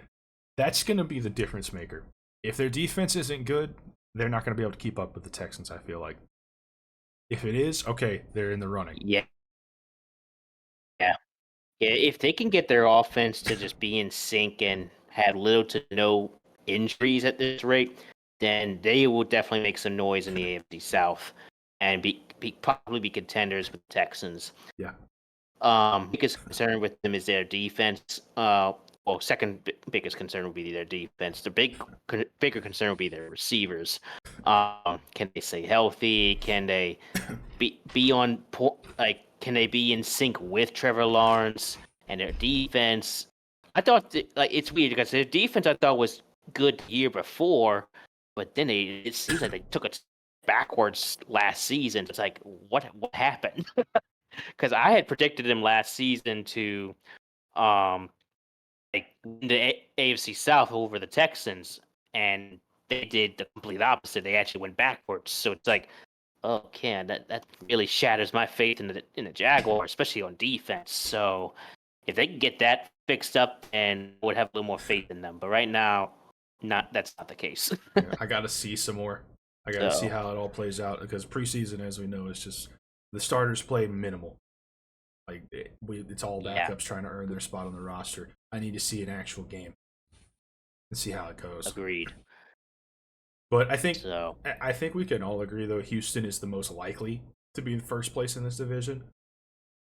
that's going to be the difference maker. If their defense isn't good, they're not going to be able to keep up with the Texans, I feel like. If it is, okay, they're in the running.
Yeah. Yeah. Yeah, if they can get their offense to just be in sync and have little to no injuries at this rate, then they will definitely make some noise in the AFC South and probably be contenders with the Texans.
Yeah.
Biggest concern with them is their defense. Second biggest concern would be their defense. The bigger concern would be their receivers. Can they stay healthy? Can they be on point? Like, can they be in sync with Trevor Lawrence and their defense? I thought it's weird because their defense I thought was good the year before, but then it seems like they took it backwards last season. It's like what happened? Because I had predicted them last season to win the AFC South over the Texans, and they did the complete opposite. They actually went backwards. So it's like, oh, man, that really shatters my faith in the Jaguars, especially on defense. So if they can get that fixed up, and I would have a little more faith in them. But right now, that's not the case.
I got to see some more. I got to see how it all plays out because preseason, as we know, is just the starters play minimal. Like it's all backups trying to earn their spot on the roster. I need to see an actual game and see how it goes.
Agreed.
But I think we can all agree though Houston is the most likely to be in first place in this division.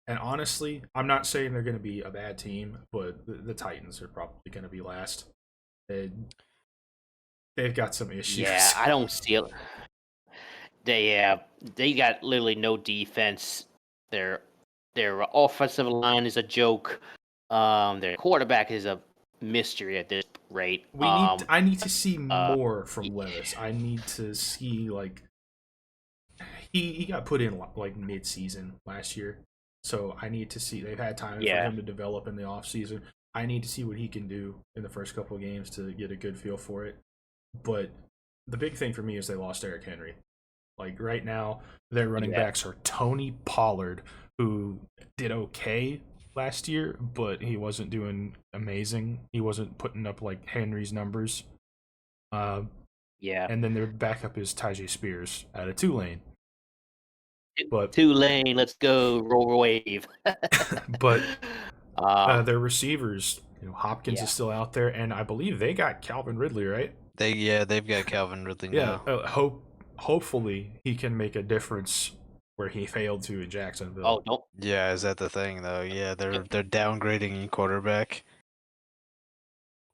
And honestly, I'm not saying they're going to be a bad team, but the Titans are probably going to be last. They've got some issues.
Yeah, I don't see it. They got literally no defense. Their offensive line is a joke. Their quarterback is a mystery at this rate.
I need to see more from Levis. I need to see he got put in like mid-season last year, so I need to see. They've had time for him to develop in the off-season. I need to see what he can do in the first couple of games to get a good feel for it. But the big thing for me is they lost Eric Henry. Like right now, their running backs are Tony Pollard, who did okay last year, but he wasn't doing amazing. He wasn't putting up like Henry's numbers. And then their backup is Tyjae Spears out of Tulane. But
Tulane, let's go roll wave.
But their receivers, Hopkins is still out there, and I believe they got Calvin Ridley, right?
They've got Calvin Ridley now.
Hopefully he can make a difference where he failed to in Jacksonville.
Oh, don't.
Yeah, is that the thing though? Yeah, they're downgrading quarterback.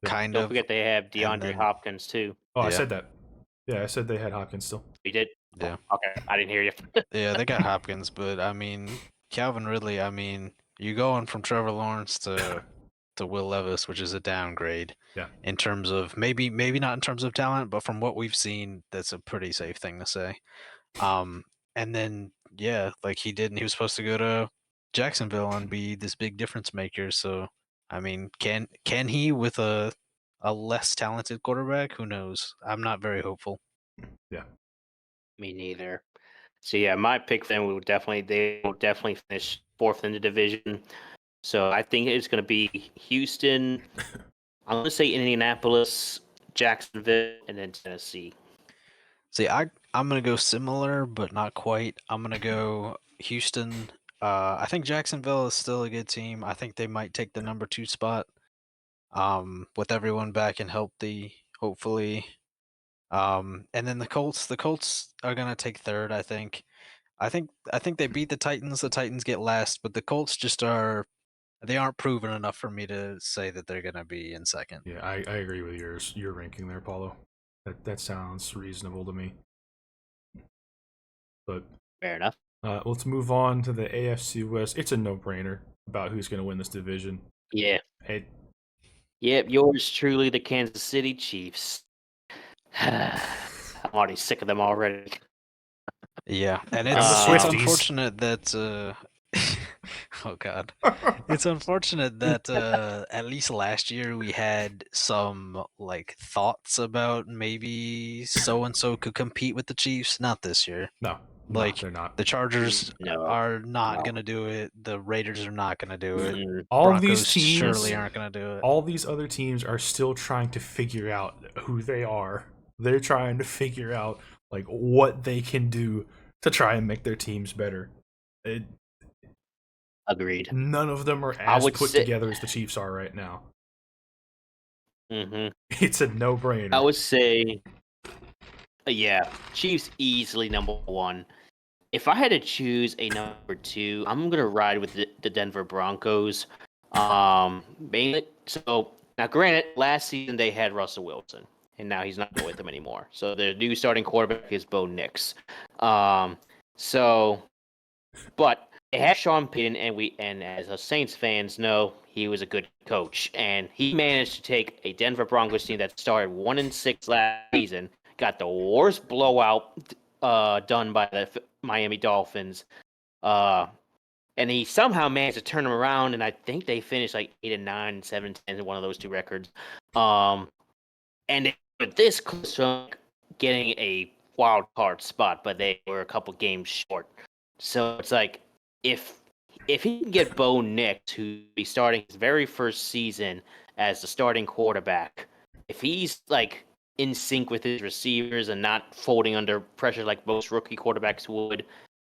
Kind of.
Don't forget they have DeAndre Hopkins too.
Oh, I said that. Yeah, I said they had Hopkins still.
You did?
Yeah.
Okay, I didn't hear you.
Yeah, they got Hopkins, but I mean, Calvin Ridley. I mean, you're going from Trevor Lawrence to Will Levis, which is a downgrade.
Yeah.
In terms of maybe not in terms of talent, but from what we've seen, that's a pretty safe thing to say. And then like he was supposed to go to Jacksonville and be this big difference maker. So I mean, can he with a less talented quarterback? Who knows? I'm not very hopeful.
Yeah.
Me neither. So yeah, my pick then they will definitely finish fourth in the division. So I think it's going to be Houston. I'm going to say Indianapolis, Jacksonville, and then Tennessee.
See, I'm going to go similar, but not quite. I'm going to go Houston. I think Jacksonville is still a good team. I think they might take the number 2 spot. With everyone back and healthy, hopefully. And then the Colts are going to take third, I think. I think they beat the Titans. The Titans get last, but the Colts they aren't proven enough for me to say that they're going to be in second.
Yeah, I agree with your ranking there, Paulo. That sounds reasonable to me. But
fair enough.
Let's move on to the AFC West. It's a no-brainer about who's going to win this division.
Yeah. Yep, yours truly, the Kansas City Chiefs. I'm already sick of them already.
Yeah, and it's unfortunate that oh god, it's unfortunate that at least last year we had some like thoughts about maybe so and so could compete with the Chiefs. Not this year.
No, they're not.
The Chargers are not gonna do it. The Raiders are not gonna do it.
Mm-hmm.
All
Broncos
these teams
surely aren't gonna do it.
All these other teams are still trying to figure out who they are. They're trying to figure out like what they can do to try and make their teams better.
Agreed.
None of them are as put together as the Chiefs are right now.
Mm-hmm.
It's a no-brainer.
I would say, Chiefs easily number 1. If I had to choose a number 2, I'm gonna ride with the Denver Broncos. Mainly, so now, granted, last season they had Russell Wilson, and now he's not with them anymore. So their new starting quarterback is Bo Nix. But it has Sean Payton, and as us Saints fans know, he was a good coach, and he managed to take a Denver Broncos team that started 1-6 last season, got the worst blowout done by the Miami Dolphins, and and he somehow managed to turn them around. And I think they finished like 8-9, 7-10, one of those two records. And they were this close to getting a wild card spot, but they were a couple games short. So it's like if he can get Bo Nix, who'll be starting his very first season as the starting quarterback, if he's like in sync with his receivers and not folding under pressure like most rookie quarterbacks would,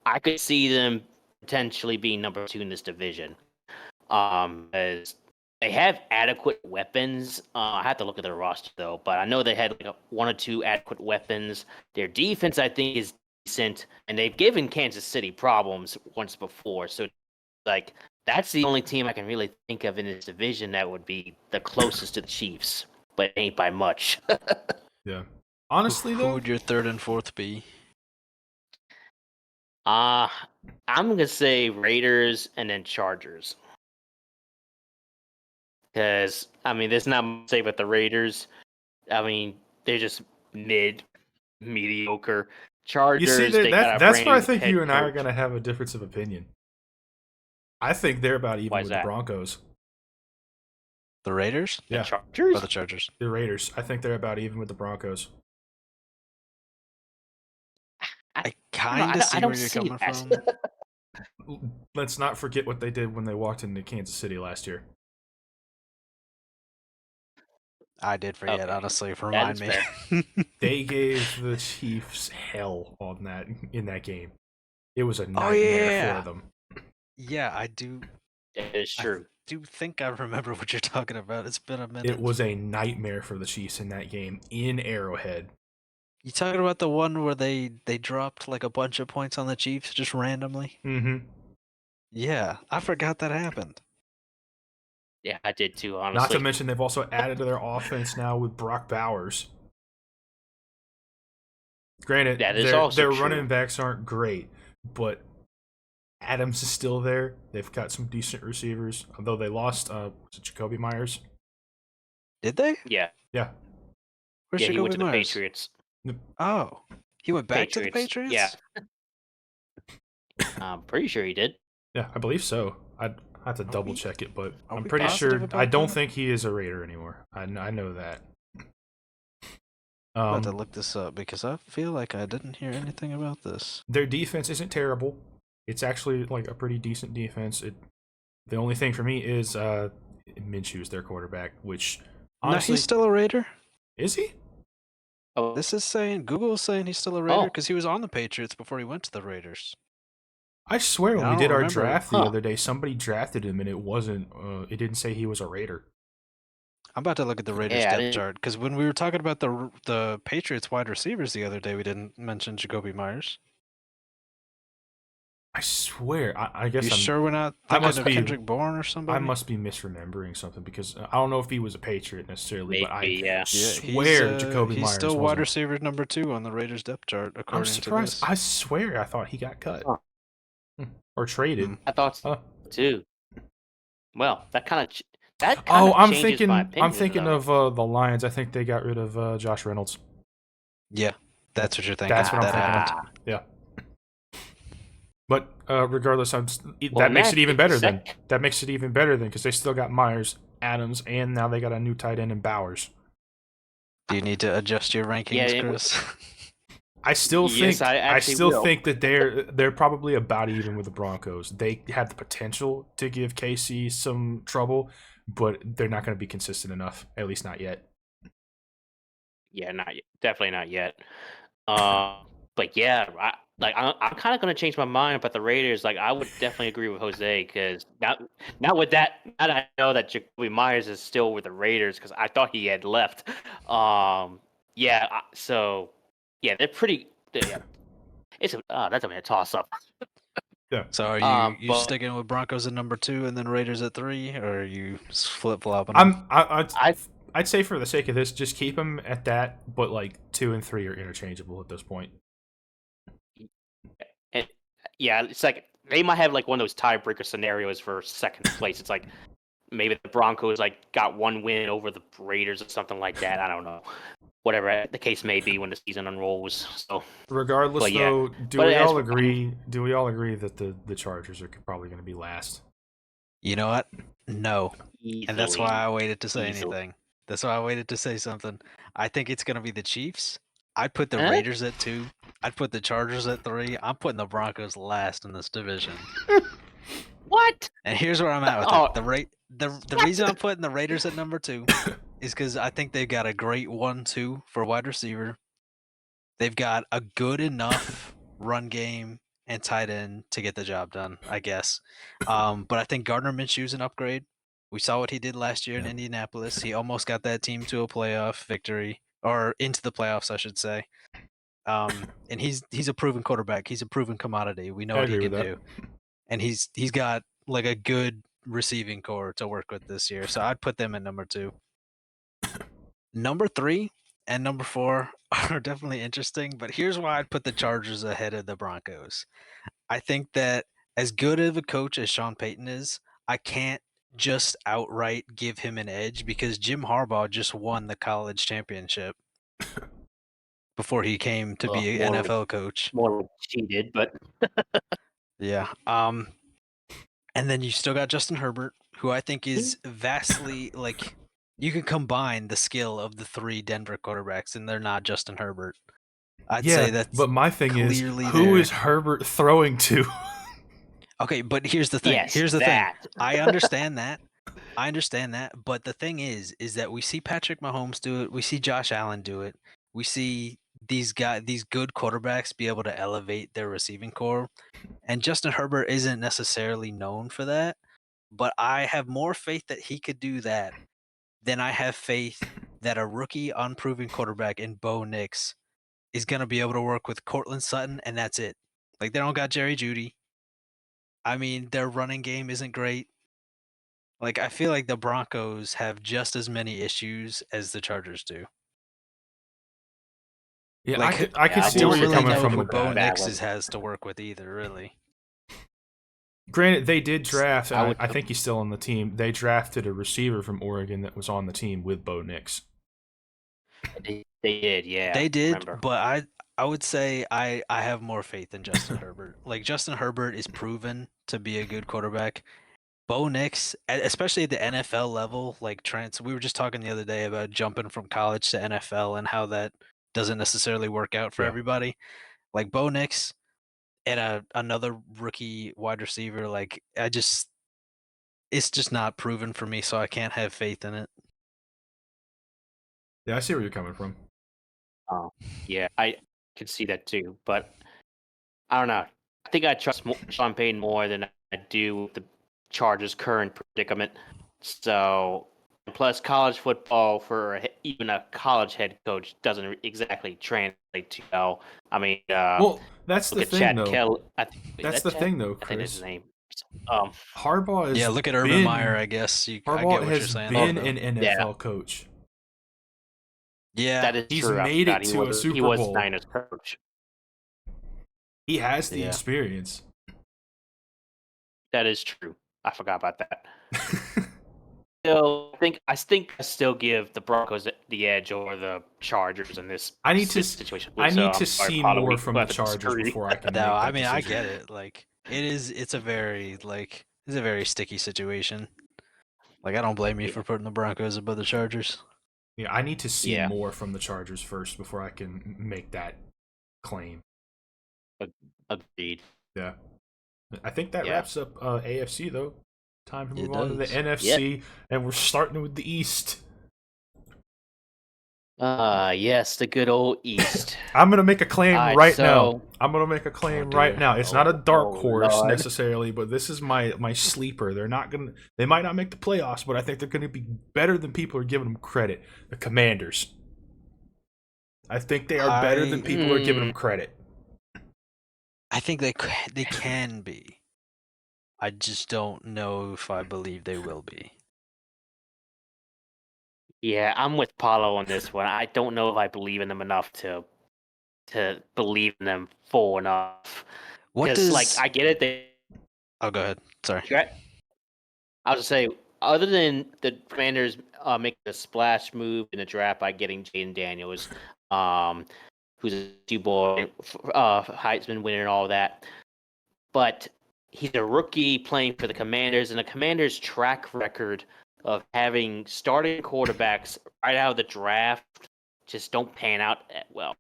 I could see them potentially being number 2 in this division. As they have adequate weapons. I have to look at their roster though, but I know they had like 1 or 2 adequate weapons. Their defense, I think, is decent, and they've given Kansas City problems once before. So, like, that's the only team I can really think of in this division that would be the closest to the Chiefs, but it ain't by much.
Yeah. Honestly,
Who
though,
would your third and fourth be?
I'm gonna say Raiders and then Chargers. Because I mean, there's not much to say about the Raiders. I mean, they're just mediocre.
you see,
Chargers, they got a
that's
brand
where I
new
think
head
you and I are
coach.
going to have a difference of opinion. I think they're about even
Why
with
is
the
that?
Broncos.
The Raiders
The
Yeah,
Chargers?
or the Chargers?
the Raiders. I think they're about even with the Broncos.
I
don't know,
kind of
I
see
don't
where you're
see
coming
that.
from.
Let's not forget what they did when they walked into Kansas City last year.
I did forget,
Okay,
honestly.
that
Remind
is
me.
fair.
They gave the Chiefs hell on that in that game. It was a
Oh
nightmare
yeah,
for them.
yeah. I do.
That is
I
true.
do think I remember what you're talking about. It's been a minute.
It was a nightmare for the Chiefs in that game in Arrowhead.
You talking about the one where they dropped like a bunch of points on the Chiefs just randomly?
Mm-hmm.
Yeah, I forgot that happened.
Yeah, I did too,
Not
honestly.
to mention they've also added to their offense now with Brock Bowers. Granted,
That is also
their
true.
running backs aren't great, but Adams is still there. They've got some decent receivers, although they lost was it Jacoby Myers?
Did they?
Yeah,
Yeah.
Where's
yeah, he went
Jacoby
to the
Myers?
Patriots.
Oh, he went back to the
Patriots. Yeah,
Patriots?
I'm pretty sure he did.
Yeah, I believe so. I'd have to
Are
double
we-
check it, but
are
I'm
we
pretty
positive
sure. I
about
don't
that?
think he is a Raider anymore. I know that.
I'm about to look this up because I feel like I didn't hear anything about this.
Their defense isn't terrible. It's actually like a pretty decent defense. The only thing for me is Minshew's their quarterback, which
No,
honestly
he's still a Raider.
is he?
Oh,
This is saying Google is saying he's still a Raider
Oh.
because he was on the Patriots before he went to the Raiders.
I swear when
I
we
don't
did our
remember.
draft the
Huh.
other day, somebody drafted him and it wasn't. It didn't say he was a Raider.
I'm about to look at the Raiders
Yeah, I
depth
didn't-
chart because when we were talking about the Patriots wide receivers the other day, we didn't mention Jacoby Myers.
I swear. I guess
You
I'm.
sure we're not
I
thinking
must
of
be-
Kendrick Bourne or somebody?
I must be misremembering something because I don't know if he was a Patriot necessarily, but I
Maybe, yeah.
swear Jacoby
he's
Myers
still wide
wasn't.
receiver number 2 on the Raiders depth chart
I'm
according
surprised.
to this.
I swear I thought he got cut
Huh.
or traded.
Hmm.
I thought so
Huh.
too. Well, that kind of
Oh, I'm
changes
thinking.
my
I'm
opinion,
thinking
though.
of the Lions. I think they got rid of Josh Reynolds.
Yeah, that's what you're thinking.
That's what I'm
That
thinking of.
happened.
Yeah. But regardless,
Well,
that
in
makes
that
it even better
case,
then. That makes it even better then because they still got Myers, Adams, and now they got a new tight end in Bowers.
Do you need to adjust your rankings,
it-
Chris?
I still
Yes,
think
I actually will.
think that they're probably about even with the Broncos. They have the potential to give KC some trouble, but they're not going to be consistent enough. At least not yet.
Yeah, not yet. Definitely not yet. But yeah, I'm kind of going to change my mind about the Raiders. Like, I would definitely agree with Jose because not with that. Now that I know that Jacoby Myers is still with the Raiders because I thought he had left. Yeah. So yeah, they're pretty. Yeah, that's gonna be a toss up.
So are you
But
sticking with Broncos at number 2 and then Raiders at 3, or are you flip flopping?
I'd say for the sake of this, just keep them at that. But like 2 and 3 are interchangeable at this point.
And yeah, it's like they might have like one of those tiebreaker scenarios for second place. It's like maybe the Broncos like got one win over the Raiders or something like that. I don't know. whatever the case may be when the season unrolls. So
Regardless,
But yeah.
though, do
But
we
as
all
for-
agree? Do we all agree that the Chargers are probably going to be last?
You know what? No. And that's why I waited to say
Easily.
anything. That's why I waited to say something. I think it's going to be the Chiefs. I'd put the
Huh?
Raiders at 2. I'd put the Chargers at 3. I'm putting the Broncos last in this division.
What?
And here's where I'm at with
Oh.
it. The reason I'm putting the Raiders at number 2 is because I think they've got a great 1-2 for wide receiver. They've got a good enough run game and tight end to get the job done, I guess. But I think Gardner Minshew's an upgrade. We saw what he did last year in Indianapolis. He almost got that team to a playoff victory, or into the playoffs, I should say. And he's a proven quarterback. He's a proven commodity. We know what he can do. And he's got like a good receiving core to work with this year. So I'd put them at number 2. Number 3 and number 4 are definitely interesting, but here's why I'd put the Chargers ahead of the Broncos. I think that as good of a coach as Sean Payton is, I can't just outright give him an edge because Jim Harbaugh just won the college championship before he came to be an NFL coach.
More like cheated, but
Yeah. And then you still got Justin Herbert, who I think is vastly like you can combine the skill of the 3 Denver quarterbacks, and they're not Justin Herbert. I'd say that's
but my thing is,
clearly
who
there.
is Herbert throwing to?
Okay, but here's the thing.
Yes,
Here's the
that.
thing. I understand that. But the thing is that we see Patrick Mahomes do it. We see Josh Allen do it. We see these good quarterbacks be able to elevate their receiving core. And Justin Herbert isn't necessarily known for that, but I have more faith that he could do that than I have faith that a rookie unproven quarterback in Bo Nix is going to be able to work with Cortland Sutton, and that's it. Like, they don't got Jerry Jeudy. I mean, their running game isn't great. Like, I feel like the Broncos have just as many issues as the Chargers do.
Yeah,
Like,
I can
I
see
don't
where you're
really
coming
know
from
who
with
Bo
that.
Nix has to work with either, really.
Granted, they did draft.
I
think he's still on the team. They drafted a receiver from Oregon that was on the team with Bo Nix.
They did, yeah.
They did,
remember.
but I would say I have more faith in Justin Herbert. Like, Justin Herbert is proven to be a good quarterback. Bo Nix, especially at the NFL level, like Trent, we were just talking the other day about jumping from college to NFL and how that doesn't necessarily work out for everybody. Like Bo Nix and another rookie wide receiver, like it's just not proven for me, so I can't have faith in it.
Yeah, I see where you're coming from.
Oh, yeah, I can see that too, but I don't know. I think I trust Sean Payton more than I do the Chargers' current predicament. So, plus college football for even a college head coach doesn't exactly translate to. I mean,
Well, that's the thing, though.
Kelly.
That's the thing, though,
I think that's his
Chris.
name.
Harbaugh is
look at Urban Meyer. I guess I get
Harbaugh
what you're
has
saying.
been an NFL coach.
Yeah,
that is
he's
true.
made it to a Super
He was
Bowl.
Niners coach.
He has the experience.
That is true. I forgot about that. I think I still give the Broncos the edge over the Chargers in this situation.
I need to see more from the Chargers before I can.
No,
make that
I mean
decision.
I get it. Like it's a very sticky situation. Like, I don't blame you for putting the Broncos above the Chargers.
Yeah, I need to see more from the Chargers first before I can make that claim.
Agreed.
Yeah. I think that wraps up AFC, though. Time to move on to the NFC, and we're starting with the East.
Yes, the good old East.
I'm going to make a claim now. I'm going to make a claim right now. It's not a dark horse necessarily, but this is my sleeper. They might not make the playoffs, but I think they're going to be better than people are giving them credit. The Commanders. I think they are better than people are giving them credit.
I think they can be. I just don't know if I believe they will be.
Yeah, I'm with Paulo on this one. I don't know if I believe in them enough to believe in them full enough. Because, I get it.
Oh, go ahead. Sorry.
I was just saying, other than the Commanders making a splash move in the draft by getting Jaden Daniels, who's a two-boy, Heisman winner and all that. But he's a rookie playing for the Commanders, and the Commanders' track record of having starting quarterbacks right out of the draft just don't pan out that well.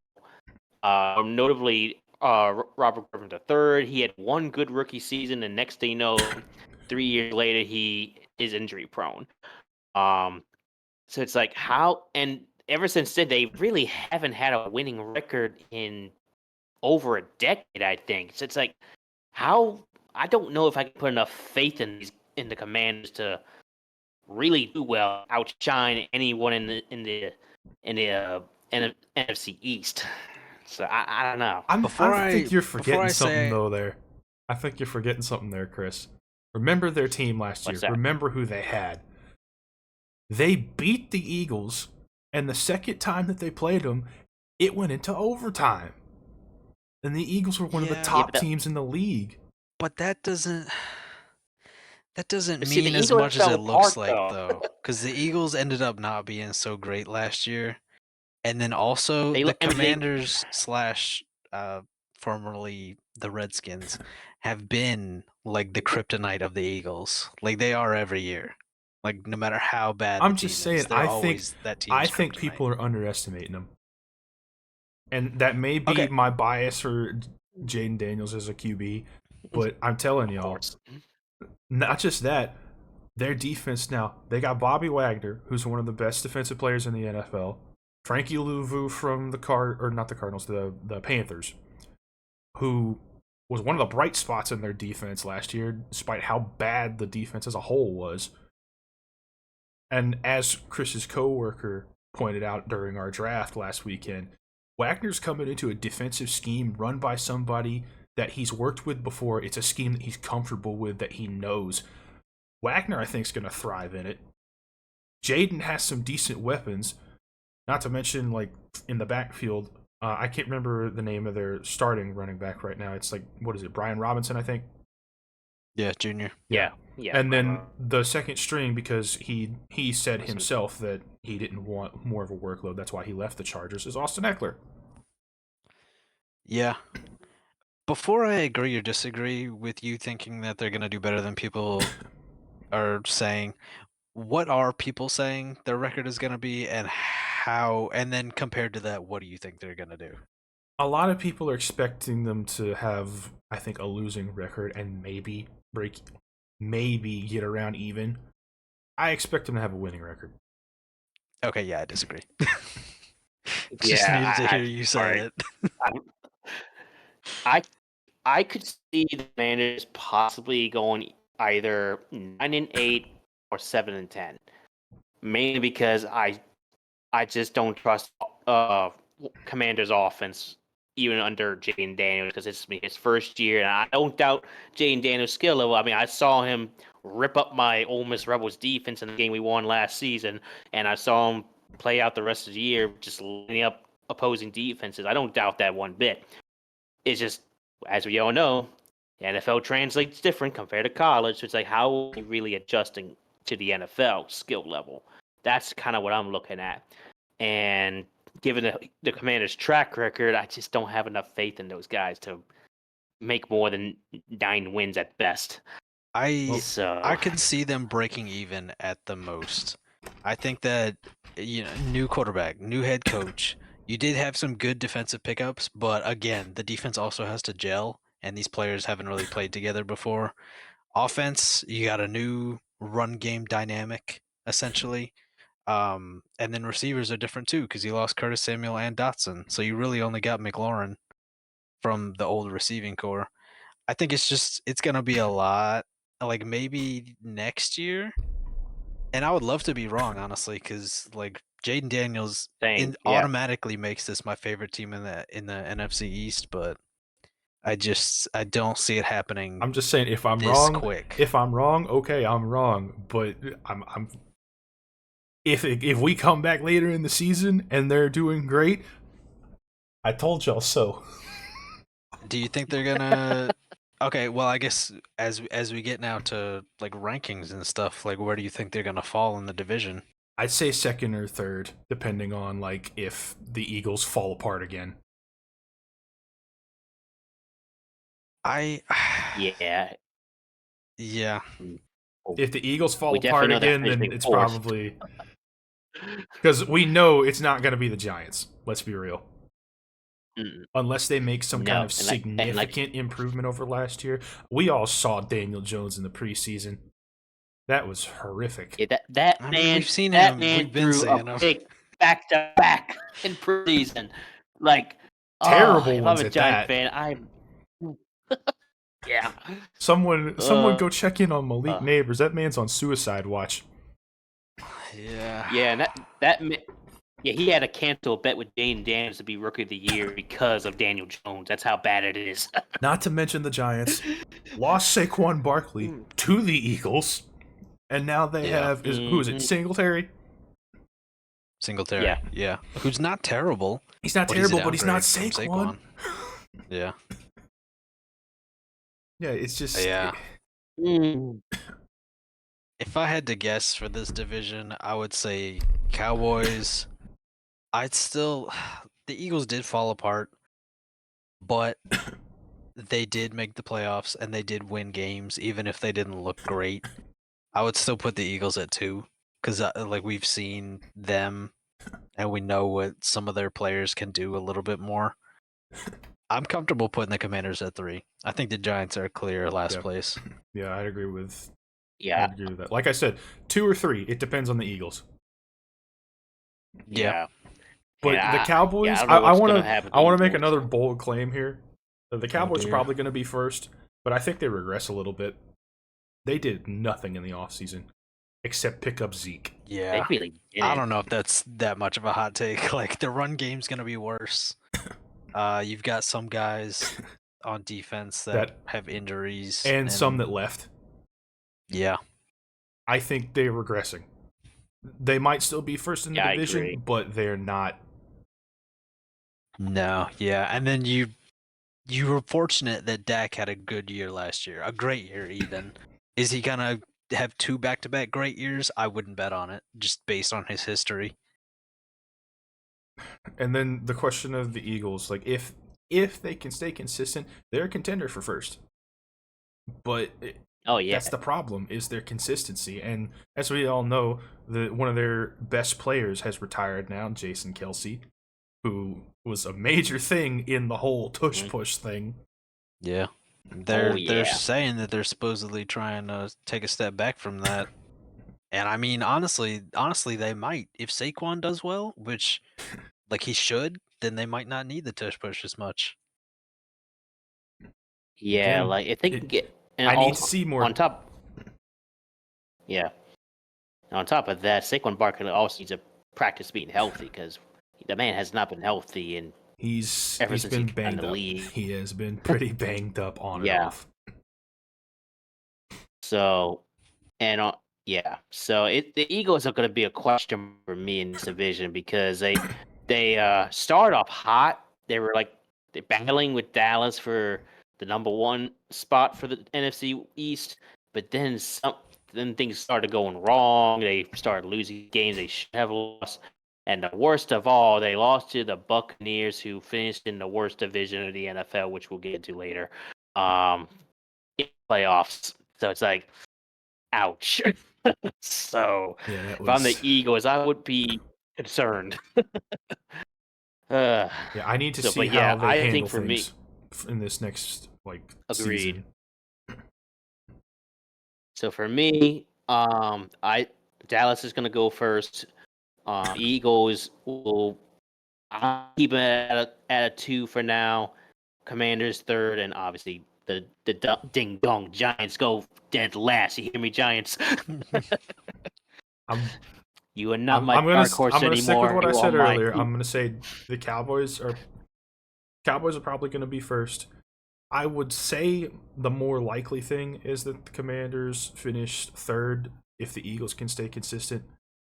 Notably, Robert Griffin III, he had one good rookie season, and next thing you know, 3 years later, he is injury prone. So it's like how, and ever since then, they really haven't had a winning record in over a decade, I think. So it's like how, I don't know if I can put enough faith in the Commanders to really do well, outshine anyone in the NFC East. So I don't know.
I think you're forgetting something
say
though there. I think you're forgetting something there, Chris. Remember their team last year.
What's that?
Remember who they had. They beat the Eagles, and the second time that they played them, it went into overtime. And the Eagles were one of the top teams in the league.
But that doesn't
See,
mean
the
as
Eagles
much as
fell
it looks
apart,
like,
though.
though, because the Eagles ended up not being so great last year, and then also
They
the
look- I mean, they-
Commanders slash formerly the Redskins have been like the kryptonite of the Eagles. Like they are every year. Like no matter how bad
I'm
the
just
team
saying,
is, they're always that team's
I think
kryptonite.
people are underestimating them. And that may be
Okay.
my bias for Jaden Daniels as a QB, but I'm telling
Of
y'all,
course.
not just that, their defense now, they got Bobby Wagner, who's one of the best defensive players in the NFL, Frankie Louvu from the Panthers, who was one of the bright spots in their defense last year, despite how bad the defense as a whole was. And as Chris's coworker pointed out during our draft last weekend, Wagner's coming into a defensive scheme run by somebody that he's worked with before. It's a scheme that he's comfortable with, that he knows. Wagner, I think, is going to thrive in it. Jaden has some decent weapons, not to mention, like, in the backfield, I can't remember the name of their starting running back right now. It's like, what is it, Brian Robinson, I think?
Yeah, Junior.
Yeah.
And then the second string, because he said himself that he didn't want more of a workload, that's why he left the Chargers, is Austin Eckler.
Yeah. Before I agree or disagree with you thinking that they're going to do better than people are saying, what are people saying their record is going to be, and how, and then compared to that, what do you think they're going to do?
A lot of people are expecting them to have, I think, a losing record and maybe get around even. I expect them to have a winning record.
Okay, yeah, I disagree.
Just
needed to hear you say
it. I could see the Commanders possibly going either 9-8 or 7-10, mainly because I just don't trust Commanders offense even under Jaden Daniels, because it's his first year, and I don't doubt Jaden Daniels' skill level. I mean, I saw him rip up my Ole Miss Rebels defense in the game we won last season, and I saw him play out the rest of the year just lining up opposing defenses. I don't doubt that one bit. It's just, as we all know, the NFL translates different compared to college. So it's like, how are we really adjusting to the NFL skill level? That's kind of what I'm looking at. And given the Commanders' track record, I just don't have enough faith in those guys to make more than 9 wins at best.
I can see them breaking even at the most. I think that, new quarterback, new head coach. You did have some good defensive pickups, but again, the defense also has to gel, and these players haven't really played together before. Offense, you got a new run game dynamic, essentially. And then receivers are different too, because you lost Curtis Samuel and Dotson. So you really only got McLaurin from the old receiving core. I think it's gonna be a lot, like maybe next year. And I would love to be wrong, honestly, because like Jaden Daniels automatically makes this my favorite team in the NFC East, but I don't see it happening.
I'm just saying, if I'm wrong, okay, I'm wrong. But I'm if we come back later in the season and they're doing great, I told y'all so.
Do you think they're gonna Okay, well, I guess as we get now to like rankings and stuff, like where do you think they're gonna fall in the division?
I'd say second or third, depending on like if the Eagles fall apart again.
I
Yeah.
yeah.
Oh,
If the Eagles fall
we definitely
apart
know they're
again, then
finishing
it's
fourth.
probably because we know it's not going to be the Giants. Let's be real.
Mm,
Unless they make some kind
no,
of
and like
significant improvement over last year. We all saw Daniel Jones in the preseason. That was horrific.
yeah, that
I mean,
man
we've seen
that
him.
man
We've been
threw a
seeing him.
pick back to back in preseason. Like, oh,
Terrible
if I'm
ones
a
at
Giant
that.
fan, I'm yeah.
Someone
Uh,
go check in on Malik
uh,
Neighbors. That man's on suicide watch.
Yeah.
yeah, and yeah, he had to cancel a bet with Dane Daniels to be Rookie of the Year because of Daniel Jones. That's how bad it is.
Not to mention the Giants lost Saquon Barkley to the Eagles, and now they
Yeah.
have who is it? Singletary.
Singletary.
Yeah.
Yeah. Who's not terrible,
He's not
but he's a
terrible, but he's not
downgrade from
Saquon.
Saquon. Yeah.
Yeah, it's just
Yeah.
Mm.
If I had to guess for this division, I would say Cowboys. I'd still the Eagles did fall apart, but they did make the playoffs and they did win games even if they didn't look great. I would still put the Eagles at 2 cuz like we've seen them and we know what some of their players can do a little bit more. I'm comfortable putting the Commanders at 3. I think the Giants are clear last
yeah,
place.
yeah. I'd agree with
Yeah,
that. Like I said, 2 or 3. It depends on the Eagles.
Yeah.
yeah. And
But the
I
Cowboys,
don't know
I
what's
want
gonna
to
happen with
I
the
want to make
Eagles.
another bold claim here. The
Oh
Cowboys are
dear.
probably going to be first, but I think they regress a little bit. They did nothing in the offseason except pick up Zeke.
They
Yeah.
really
I
didn't.
don't know if that's that much of a hot take. Like the run game's gonna be worse. You've got some guys on defense that
That
have injuries,
and some
and
that left.
yeah,
I think they're regressing. They might still be first in the
Yeah, I
division,
agree.
but they're not.
no, yeah. And then you were fortunate that Dak had a good year last year, a great year even. Is he gonna have 2 back-to-back great years? I wouldn't bet on it, just based on his history.
And then the question of the Eagles, like if they can stay consistent, they're a contender for first. But
Oh yeah,
that's the problem is their consistency. And as we all know, one of their best players has retired now, Jason Kelsey, who was a major thing in the whole tush push thing.
Yeah.
oh
They're
yeah.
saying that they're supposedly trying to take a step back from that. And I mean, honestly, they might. If Saquon does well, which like he should, then they might not need the tush push as much.
Yeah,
Again,
like if they can get and
I need to
also
see more.
on top, yeah. And on top of that, Saquon Barkley also needs to practice being healthy because the man has not been healthy and ever
He's
since he
been
got in
banged
the
up.
league.
He has been pretty banged up on and
Yeah.
off.
So and yeah, so the Eagles are going to be a question for me in this division because they started off hot. They were like they're battling with Dallas for the number 1 spot for the NFC East, but then things started going wrong. They started losing games they should have lost. And the worst of all, they lost to the Buccaneers, who finished in the worst division of the NFL, which we'll get into later. In playoffs. So it's like, ouch. So
Yeah, that
if I'm the
was.
Eagles, I would be concerned. uh,
Yeah, I need to see
but
how
yeah,
they
I think
handle
for me,
things in this next
agreed.
season.
So for me, I Dallas is gonna go first. Eagles will I'll keep it at a 2 for now. Commanders third, and obviously the ding dong Giants go dead last. You hear me, Giants?
I'm
You are not my dark horse
I'm gonna stick with
anymore.
what I
You are
said
my
earlier. I'm gonna say the Cowboys are probably gonna be first. I would say the more likely thing is that the Commanders finish third if the Eagles can stay consistent.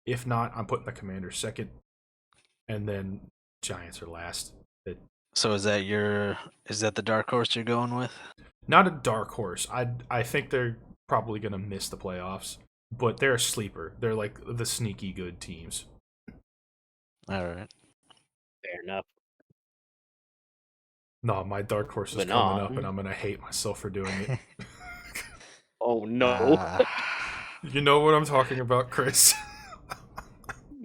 If not, I'm putting the Commanders second, and then Giants are last.
So is that the dark horse you're going with?
not a dark horse. I think they're probably going to miss the playoffs, but they're a sleeper. They're like the sneaky good teams.
All right.
Fair enough.
No, my dark horse is
But
coming
no.
up, and I'm going to hate myself for doing it.
Oh no.
You know what I'm talking about, Chris.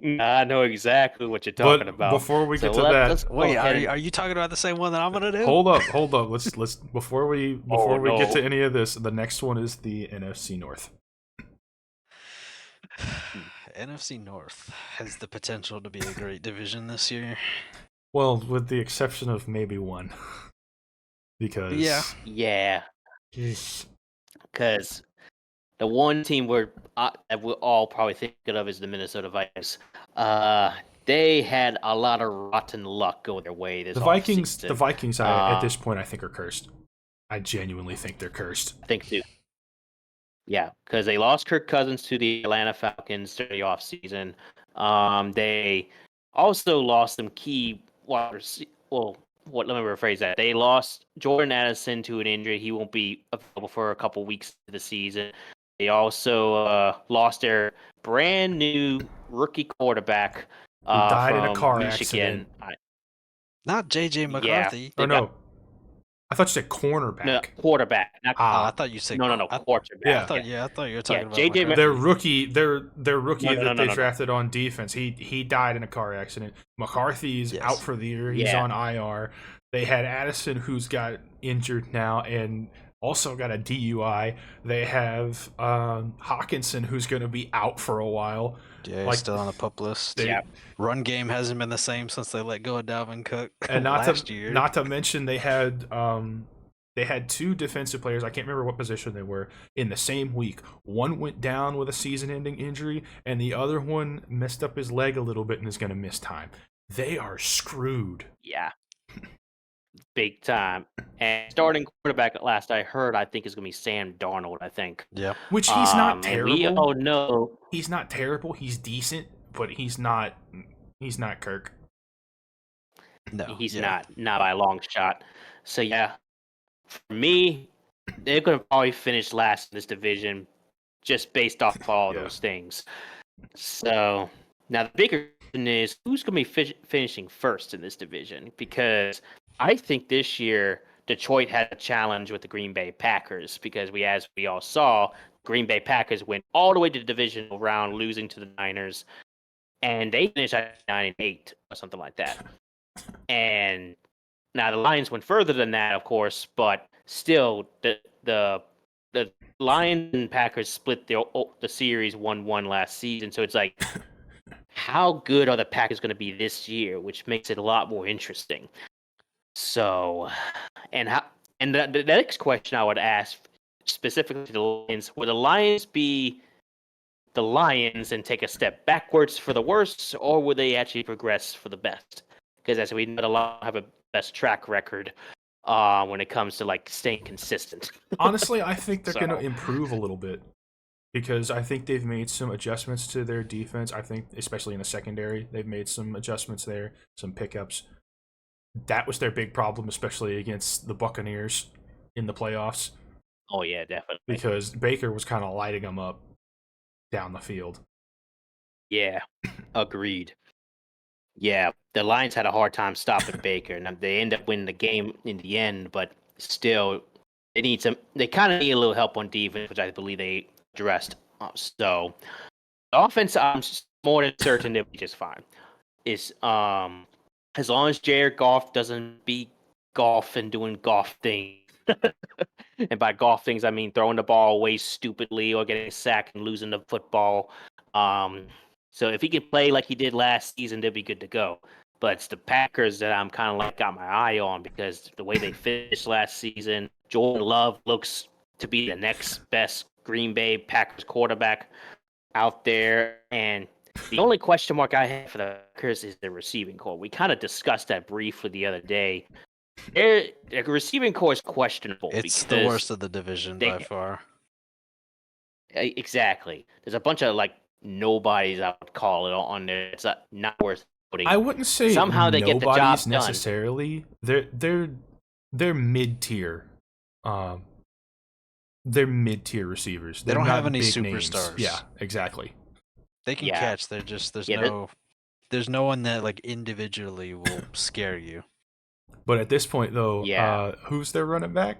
I know exactly what you're talking
But
about.
before we get to
let's
that,
go
Wait,
ahead and-
are you talking about the same one that I'm gonna do?
hold up. Let's before we get
no.
to any of this, the next one is the NFC North.
NFC North has the potential to be a great division this year.
Well, with the exception of maybe one, because
Yeah,
Jeez.
because the one team that we're all probably thinking of is the Minnesota Vikings. They had a lot of rotten luck go their way this offseason.
The Vikings, at this point, I think are cursed. I genuinely think they're cursed.
I think too. Yeah, because they lost Kirk Cousins to the Atlanta Falcons during the offseason. They also lost some key let me rephrase that. They lost Jordan Addison to an injury. He won't be available for a couple weeks of the season. They also lost their brand new rookie quarterback
Who died in a
from
car
Michigan.
accident.
Not JJ McCarthy.
Or no, I thought you said cornerback.
No, quarterback. Not,
I thought you said
no, quarterback.
Yeah.
I thought you were talking about
JJ
McCarthy.
Their rookie that they
No.
drafted on defense. He died in a car accident. McCarthy's out for the year. He's on IR. They had Addison, who's got injured now and also got a DUI. They have Hawkinson, who's going to be out for a while.
Yeah, he's still on the pup list. Run game hasn't been the same since they let go of Dalvin Cook
and
last year.
Not to mention they had two defensive players, I can't remember what position they were, in the same week. One went down with a season-ending injury, and the other one messed up his leg a little bit and is going to miss time. They are screwed.
Yeah. Big time. And starting quarterback, last I heard, I think is going to be Sam Darnold, I think.
Yeah.
Which he's not terrible.
We all know.
He's not terrible. He's decent, but he's not Kirk.
No. He's not by a long shot. So, yeah. For me, they're going to probably finish last in this division just based off all those things. So, now the bigger question is who's going to be finishing first in this division? Because I think this year Detroit had a challenge with the Green Bay Packers because as we all saw, Green Bay Packers went all the way to the divisional round, losing to the Niners, and they finished at 9-8 or something like that. And now the Lions went further than that, of course, but still the Lions and Packers split the series 1-1 last season, so it's like, how good are the Packers going to be this year, which makes it a lot more interesting. So, and the next question I would ask specifically to the Lions: would the Lions be the Lions and take a step backwards for the worst, or would they actually progress for the best? Because as we know, the Lions have a best track record when it comes to like staying consistent.
Honestly, I think they're going to improve a little bit because I think they've made some adjustments to their defense. I think, especially in the secondary, they've made some adjustments there, some pickups. That was their big problem, especially against the Buccaneers in the playoffs.
Oh, yeah, definitely.
Because Baker was kind of lighting them up down the field.
Yeah, agreed. Yeah, the Lions had a hard time stopping Baker, and they end up winning the game in the end, but still, they kind of need a little help on defense, which I believe they addressed. So, the offense, I'm more than certain they'll be just fine. As long as Jared Goff doesn't be Goff and doing Goff things. And by Goff things, I mean throwing the ball away stupidly or getting sacked and losing the football. So if he can play like he did last season, they'll be good to go. But it's the Packers that I'm kind of like got my eye on because the way they finished last season, Jordan Love looks to be the next best Green Bay Packers quarterback out there. And the only question mark I have for the Packers is the receiving core. We kind of discussed that briefly the other day. The receiving core is questionable.
It's the worst of the division by far.
Exactly. There's a bunch of like nobodies, I would call it, on there. It's not worth putting.
I wouldn't say
somehow they get the job
necessarily. They're mid-tier. they're mid-tier receivers.
They
They're
don't have
not
any
big names.
superstars.
Yeah, exactly.
They can
Yeah.
catch. They're just there's
Yeah,
no one that like individually will scare you.
But at this point, though,
Yeah.
who's their running back?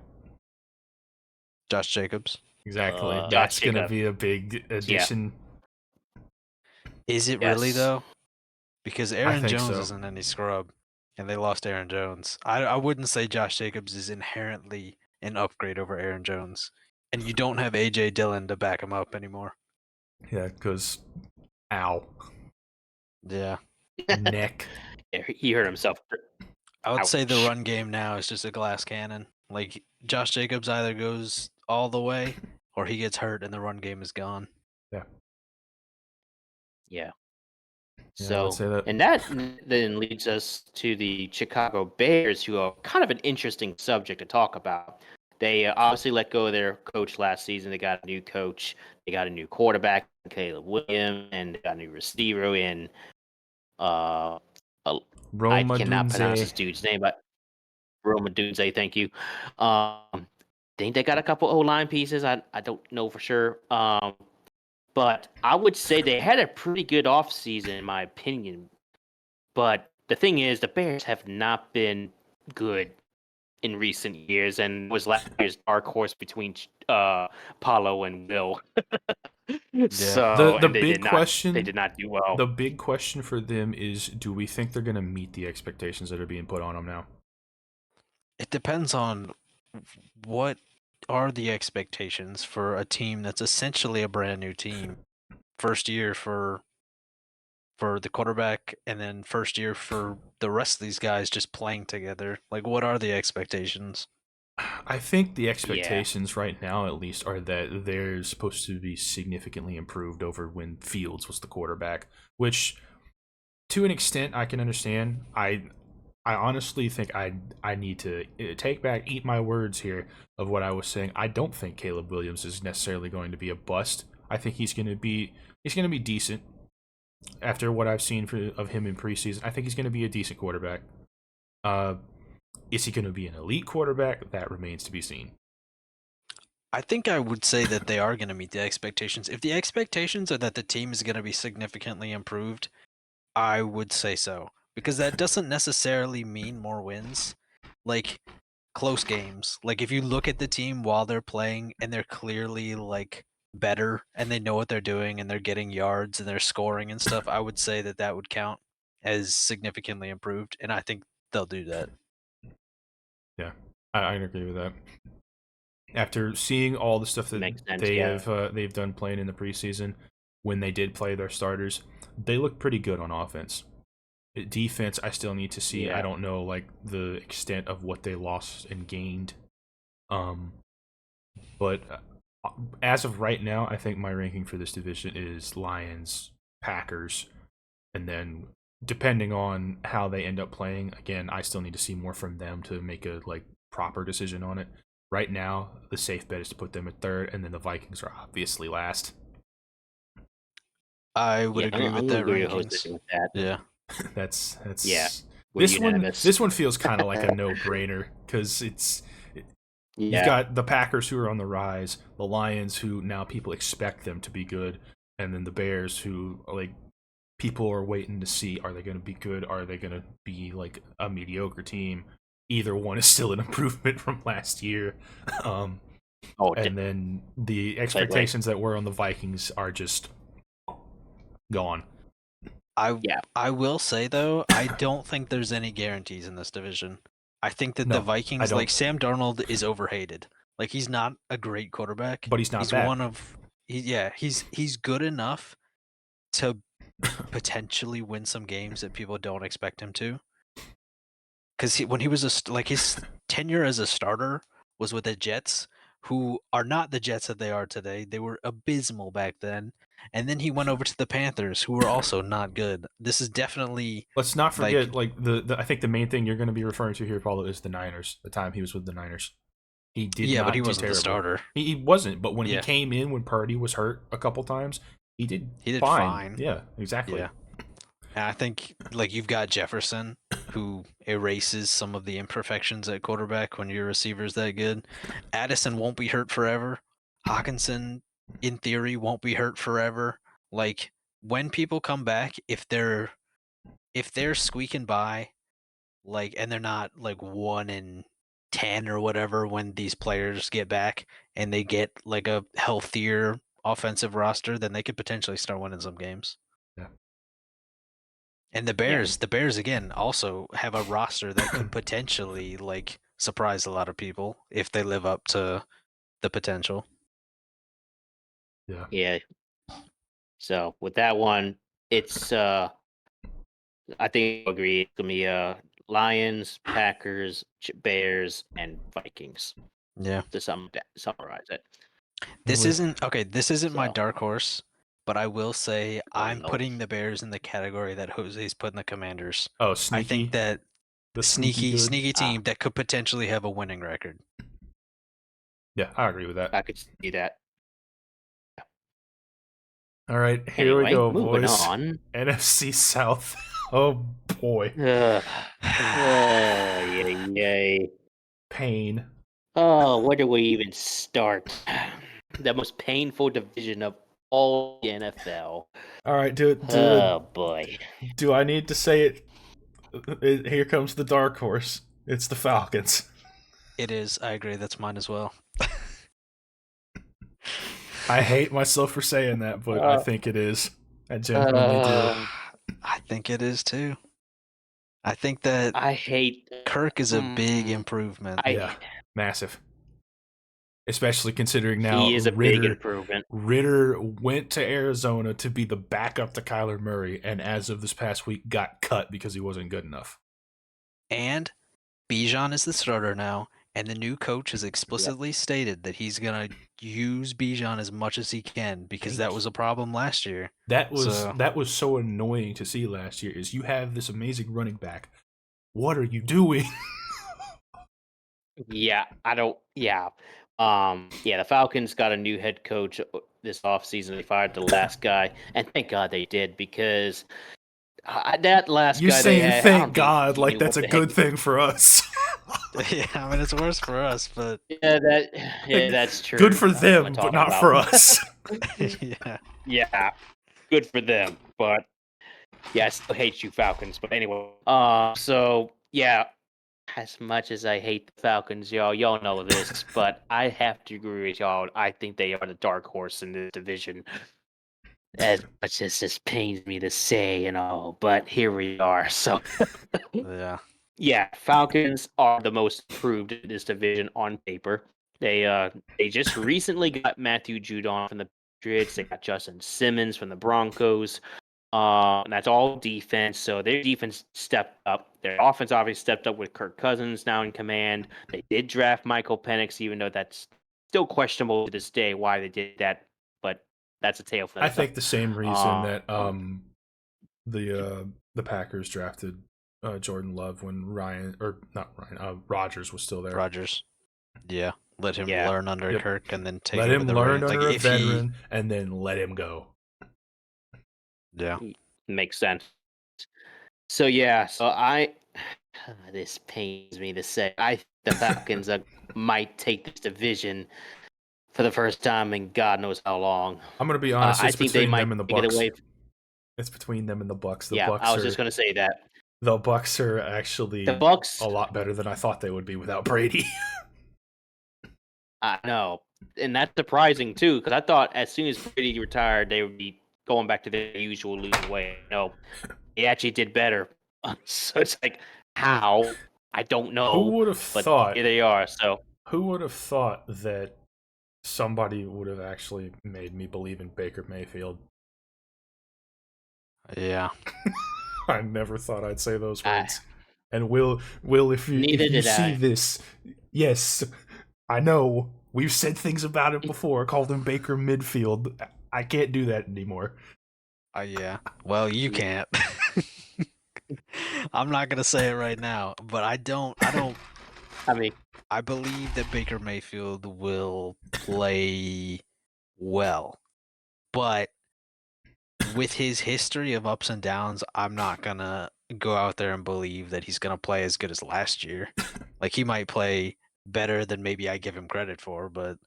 Josh Jacobs.
Exactly.
Josh
That's going to
Jacobs.
be a big addition.
Is it really
Yes.
though? Because
I
Aaron
think
Jones
so.
isn't any scrub, and they lost Aaron Jones. I wouldn't say Josh Jacobs is inherently an upgrade over Aaron Jones, and you don't have AJ Dillon to back him up anymore.
Yeah, because, ow,
Yeah,
neck.
Yeah, he hurt himself.
I would say the
Ouch.
run game now is just a glass cannon. Like Josh Jacobs either goes all the way or he gets hurt and the run game is gone.
Yeah.
Yeah.
Yeah, I would say that.
And that then leads us to the Chicago Bears, who are kind of an interesting subject to talk about. They obviously let go of their coach last season. They got a new coach. They got a new quarterback, Caleb Williams, and they got a new receiver in. I
Roma
cannot pronounce this
Dunze.
dude's name, but Roma Dunze. Thank you. Think they got a couple O-line pieces. I don't know for sure. But I would say they had a pretty good offseason, in my opinion. But the thing is, the Bears have not been good in recent years, and was last year's dark horse between Paulo and Will. So,
The
and they
big
did not. They
question,
did not do well.
the big question for them is: do we think they're going to meet the expectations that are being put on them now?
It depends on what are the expectations for a team that's essentially a brand new team. First year for the quarterback, and then first year for the rest of these guys just playing together. Like, what are the expectations?
I think the
Yeah.
expectations right now, at least, are that they're supposed to be significantly improved over when Fields was the quarterback, which, to an extent, I can understand. I honestly think I need to eat my words here of what I was saying. I don't think Caleb Williams is necessarily going to be a bust. I think he's going to be decent after what I've seen of him in preseason. I think he's going to be a decent quarterback. Is he going to be an elite quarterback? That remains to be seen.
I think I would say that they are going to meet the expectations. If the expectations are that the team is going to be significantly improved, I would say so. Because that doesn't necessarily mean more wins. Like, close games. Like, if you look at the team while they're playing and they're clearly, like, better and they know what they're doing and they're getting yards and they're scoring and stuff, I would say that that would count as significantly improved. And I think they'll do that.
Yeah, I agree with that. After seeing all the stuff that
Makes sense,
they
yeah.
have they've done playing in the preseason, when they did play their starters, they look pretty good on offense. Defense, I still need to see.
Yeah.
I don't know like the extent of what they lost and gained. But as of right now, I think my ranking for this division is Lions, Packers, and then depending on how they end up playing, again, I still need to see more from them to make a like proper decision on it. Right now, the safe bet is to put them at third, and then the Vikings are obviously last.
I would agree with that rankings.
With that.
Yeah.
That's
Yeah.
This
unanimous.
one feels kind of like a no-brainer because you've
Yeah.
got the Packers who are on the rise, the Lions who now people expect them to be good, and then the Bears who like people are waiting to see, are they going to be good? Are they going to be like a mediocre team? Either one is still an improvement from last year. And then the expectations that were on the Vikings are just gone.
I will say though, I don't think there's any guarantees in this division. I think that
No,
the
I
Vikings,
don't.
like Sam Darnold, is overhated. Like, he's not a great quarterback,
But he's not
he's
bad.
one of he's good enough to potentially win some games that people don't expect him to. Because when he was his tenure as a starter was with the Jets, who are not the Jets that they are today. They were abysmal back then. And then he went over to the Panthers, who were also not good. This is definitely.
Let's not forget, the I think the main thing you're going to be referring to here, Paulo, is the Niners. The time he was with the Niners, he did not.
But he
do
wasn't
terrible.
the starter.
He wasn't. But when he came in, when Purdy was hurt a couple times, he did fine. Yeah, exactly.
Yeah. And I think you've got Jefferson, who erases some of the imperfections at quarterback when your receiver's that good. Addison won't be hurt forever. Hawkinson, in theory, won't be hurt forever. Like when people come back, if they're squeaking by, like, and they're not like 1 in 10 or whatever when these players get back and they get like a healthier offensive roster, then they could potentially start winning some games.
Yeah.
And the Bears again also have a roster that could potentially like surprise a lot of people if they live up to the potential.
Yeah.
Yeah. So with that one, it's I think I'll agree. It's gonna be Lions, Packers, Bears, and Vikings.
Yeah.
To summarize it.
This
With-
isn't my
So.
dark horse, but I will say
Oh,
I'm
no.
putting the Bears in the category that Jose's putting the Commanders.
Oh,
I
sneaky.
think that
The sneaky good.
sneaky team that could potentially have a winning record.
Yeah, I agree with that.
I could see that.
All right, here we
Anyway,
go,
moving
boys.
on.
NFC South. Oh boy,
Yay.
pain.
Oh, where do we even start? The most painful division of all the NFL.
All right,
Boy.
do I need to say it? Here comes the dark horse. It's the Falcons.
It is. I agree. That's mine as well.
I hate myself for saying that, but I think it is. I genuinely do.
I think it is too. I think that
I hate
Kirk is a big improvement.
Yeah, massive. Especially considering now
he is a big improvement.
Ritter went to Arizona to be the backup to Kyler Murray, and as of this past week, got cut because he wasn't good enough.
And Bijan is the starter now, and the new coach has explicitly stated that he's gonna use Bijan as much as he can because that was a problem last year.
That was so annoying to see last year. Is you have this amazing running back. What are you doing?
Yeah, I don't. Yeah, the Falcons got a new head coach this offseason. They fired the last guy, and thank God they did because that last
You're
guy
saying
they had,
thank God, like that's a good thing for us.
Yeah, I mean it's worse for us, but
that's true.
Good for them, but not for us.
Yeah,
good for them, but yeah, I still hate you, Falcons. But anyway, so yeah. As much as I hate the Falcons, y'all know this, but I have to agree with y'all. I think they are the dark horse in this division. As much as this pains me to say, but here we are. So,
yeah,
Falcons are the most improved in this division on paper. They just recently got Matthew Judon from the Patriots. They got Justin Simmons from the Broncos. And that's all defense. So their defense stepped up. Their offense obviously stepped up with Kirk Cousins now in command. They did draft Michael Penix, even though that's still questionable to this day why they did that. But that's a tale for that.
I think the same reason that the Packers drafted Jordan Love when Rodgers was still there.
Rodgers. Yeah. Let him learn under Kirk and then take
let
over
him
the
learn
reins.
under a veteran and then let him go.
Yeah.
Makes sense. So this pains me to say. I think the Falcons might take this division for the first time in God knows how long.
I'm going to be honest.
I think they might
them and the
take it away.
It's between them and the Bucks.
I was just going to say that.
The Bucks are actually a lot better than I thought they would be without Brady.
I know, and that's surprising too, because I thought as soon as Brady retired, they would be going back to their usual losing way. No, they actually did better. So it's like, how? I don't know.
Who would have thought?
Here they are. So
who would have thought that somebody would have actually made me believe in Baker Mayfield?
Yeah.
I never thought I'd say those words. And Will, if you see this, yes, I know we've said things about it before. Called him Baker Midfield. I can't do that anymore.
Yeah. Well, you can't. I'm not gonna say it right now, but I don't.
I mean,
I believe that Baker Mayfield will play well, but with his history of ups and downs, I'm not gonna go out there and believe that he's gonna play as good as last year. Like he might play better than maybe I give him credit for, but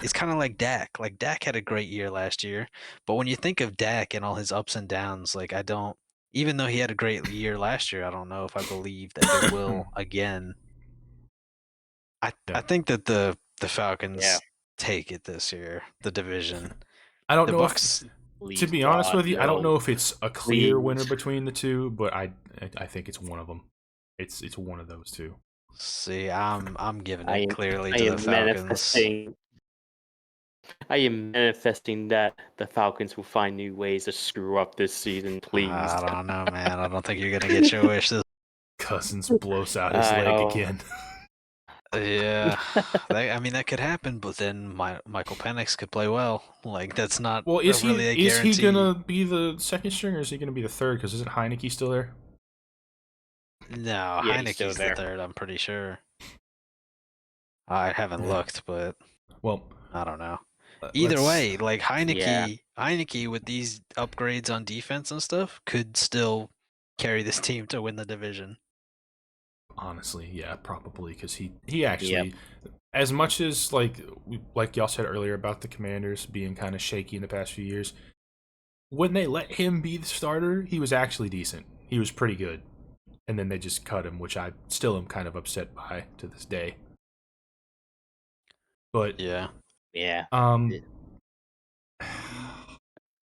It's kind of like Dak. Like Dak had a great year last year, but when you think of Dak and all his ups and downs, like I don't. Even though he had a great year last year, I don't know if I believe that he will again. I
Yeah.
think that the
Yeah.
Falcons take it this year, the division.
I don't
The
know if,
Bucks,
to
Please
be honest
God,
with you, I don't
no.
know if it's a clear
Please.
winner between the two, but I think it's one of them. It's one of those two.
see, I'm giving
I
it
am
clearly
I
to the
am
Falcons.
manifesting I am manifesting that the Falcons will find new ways to screw up this season, please.
I don't know, man. I don't think you're gonna get your wish this.
Cousins blows out his
I
leg
know.
again.
Yeah, I mean that could happen, but then Michael Penix could play well. Like that's not
Well,
really a
is he
guarantee.
gonna be the second string or is he gonna be the third? Because isn't Heineke still there?
No,
Yeah, he's still
Heineke's the
there.
third. I'm pretty sure. I haven't
Yeah.
looked, but
Well,
I don't know. Either
let's.
way, like
Yeah.
Heineke with these upgrades on defense and stuff could still carry this team to win the division.
Honestly, yeah, probably because he
Yep.
actually, as much as like y'all said earlier about the Commanders being kind of shaky in the past few years, when they let him be the starter, he was actually decent. He was pretty good, and then they just cut him, which I still am kind of upset by to this day. But
Yeah.
Yeah.
um,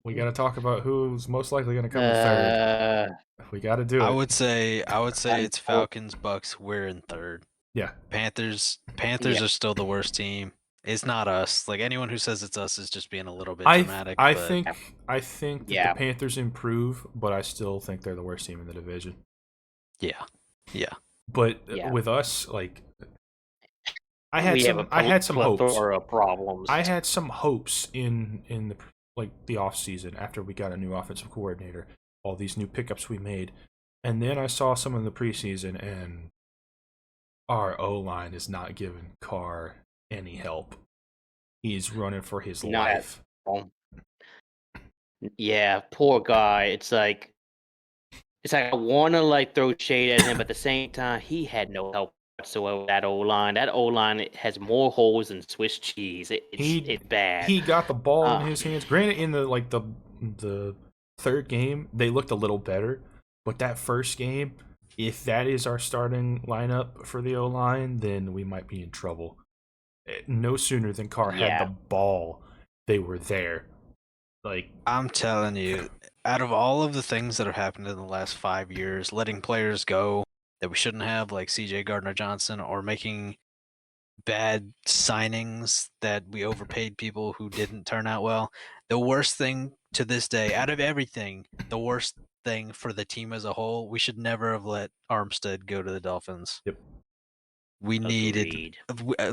we got to talk about who's most likely going to come in third.
Uh,
We got to do
I
it.
would say
I'm
it's
hope.
Falcons, Bucks, we're in third.
Yeah,
Panthers
Yeah.
are still the worst team. It's not us. Like anyone who says it's us is just being a little bit
I
dramatic,
I
but
think I think that the
Yeah.
Panthers improve, but I still think they're the worst team in the division.
yeah. Yeah.
But
Yeah.
with us, like
We have a
I had some hopes.
plethora of problems.
I had some hopes in the off season after we got a new offensive coordinator, all these new pickups we made, and then I saw some in the preseason, and our O line is not giving Carr any help. He's running for his
Not at
life.
all. Yeah, poor guy. It's like I want to like throw shade at him, but at the same time, he had no help whatsoever with that O line. That O line has more holes than Swiss cheese.
He
It's bad.
he got the ball in
Uh,
his hands. Granted, in the third game, they looked a little better, but that first game, if that is our starting lineup for the O line, then we might be in trouble. No sooner than Carr had the
yeah,
ball, they were there. Like,
I'm telling you, out of all of the things that have happened in the last 5 years, letting players go that we shouldn't have, like CJ Gardner Johnson, or making bad signings that we overpaid people who didn't turn out well. The worst thing to this day, out of everything, the worst thing for the team as a whole, we should never have let Armstead go to the Dolphins.
yep.
We needed,
agreed.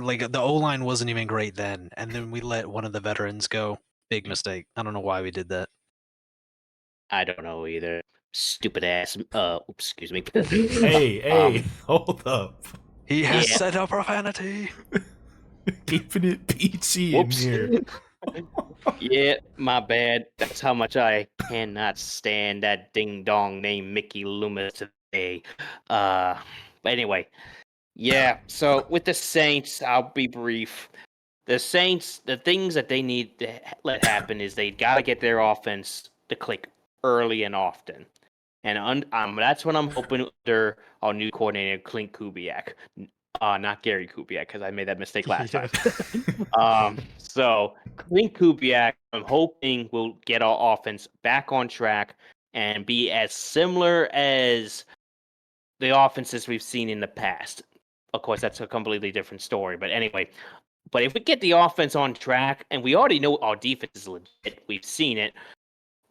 like, the O line wasn't even great then, and then we let one of the veterans go. Big mistake. I don't know why we did that.
I don't know either. Stupid ass. Excuse me.
Hey, hold up.
He has
Yeah.
said no profanity.
Keeping it PG in
Whoops.
here.
Yeah, my bad. That's how much I cannot stand that ding dong named Mickey Loomis today. But anyway, yeah. So with the Saints, I'll be brief. The Saints, the things that they need to let happen is they got to get their offense to click early and often. And that's what I'm hoping under our new coordinator, Clint Kubiak. Not Gary Kubiak, because I made that mistake last
Yeah.
time. So Clint Kubiak, I'm hoping will get our offense back on track and be as similar as the offenses we've seen in the past. Of course, that's a completely different story. But anyway, but if we get the offense on track, and we already know our defense is legit, we've seen it.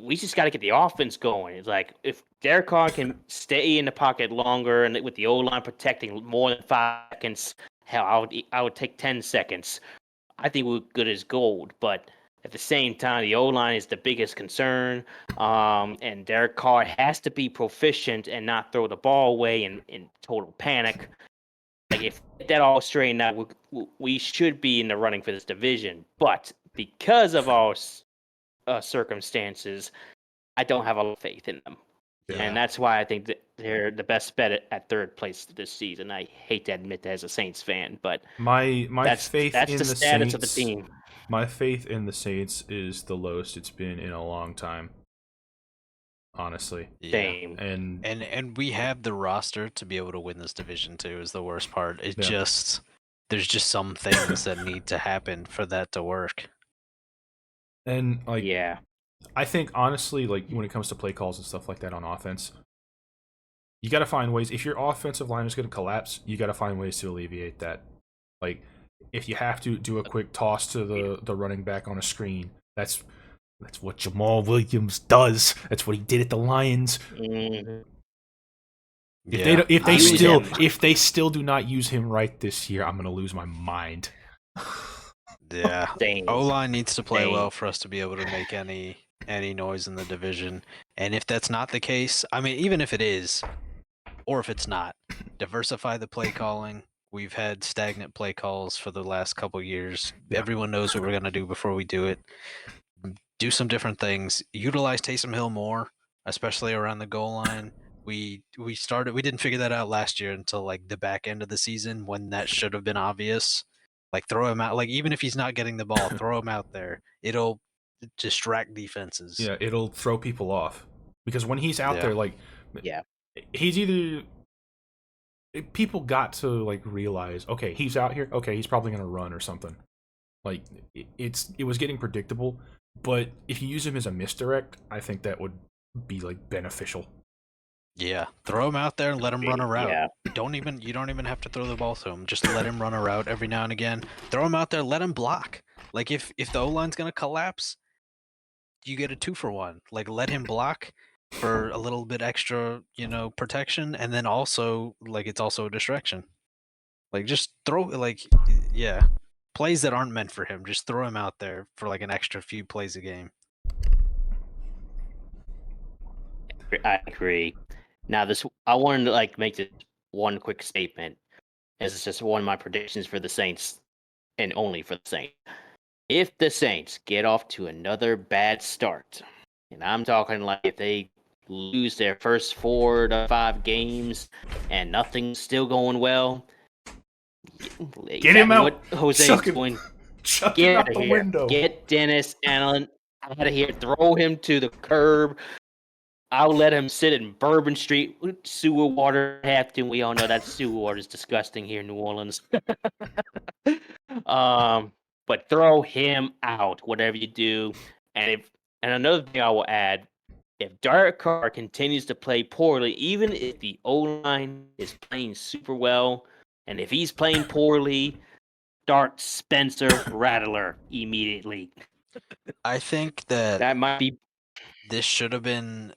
We just got to get the offense going. It's like if Derek Carr can stay in the pocket longer and with the O line protecting more than 5 seconds, hell, I would take 10 seconds. I think we're good as gold. But at the same time, the O line is the biggest concern. And Derek Carr has to be proficient and not throw the ball away in total panic. Like if that all straightened out, we should be in the running for this division. But because of our circumstances, I don't have a lot of faith in them. And that's why I think that they're the best bet at third place this season. I hate to admit that as a Saints fan, but
my
that's
faith in
the
the
status of the
Saints.
team.
My faith in the Saints is the lowest it's been in a long time. Honestly.
Yeah.
Same.
And we have the roster to be able to win this division too, is the worst part. It just there's just some things that need to happen for that to work.
And like
Yeah.
I think honestly, like when it comes to play calls and stuff like that on offense, you got to find ways. If your offensive line is going to collapse, you got to find ways to alleviate that. Like if you have to do a quick toss to the running back on a screen, that's what Jamal Williams does. That's what he did at the Lions.
Mm-hmm.
If they still do not use him right this year, I'm gonna lose my mind.
Yeah. O-line needs to play
Same.
well for us to be able to make any noise in the division. And if that's not the case, I mean, even if it is, or if it's not, diversify the play calling. We've had stagnant play calls for the last couple years.
Yeah.
Everyone knows what we're gonna do before we do it. Do some different things. Utilize Taysom Hill more, especially around the goal line. We didn't figure that out last year until like the back end of the season when that should have been obvious. Like throw him out. Like even if he's not getting the ball, throw him out there. It'll distract defenses.
Yeah, it'll throw people off because when he's out there, like, he's either people got to like realize, okay, he's out here. Okay, he's probably gonna run or something. Like it was getting predictable, but if you use him as a misdirect, I think that would be like beneficial.
Yeah, throw him out there and let him run a route. Yeah. You don't even have to throw the ball to him. Just let him run a route every now and again. Throw him out there, let him block. Like if the O-line's gonna collapse, you get a 2-for-1. Like let him block for a little bit extra, protection, and then also like it's also a distraction. Like just throw plays that aren't meant for him. Just throw him out there for like an extra few plays a game.
I agree. Now I wanted to like make this one quick statement. This is just one of my predictions for the Saints, and only for the Saints. If the Saints get off to another bad start, and I'm talking like if they lose their first 4 to 5 games and nothing's still going well,
get him out.
What Jose's doing?
Chuck him out the window.
Get Dennis Allen out of here. Throw him to the curb. I'll let him sit in Bourbon Street with sewer water. We all know that sewer water is disgusting here in New Orleans. But throw him out, whatever you do. And another thing I will add, if Derek Carr continues to play poorly, even if the O-line is playing super well, and if he's playing poorly, start Spencer Rattler immediately.
I think that
might be.
This should have been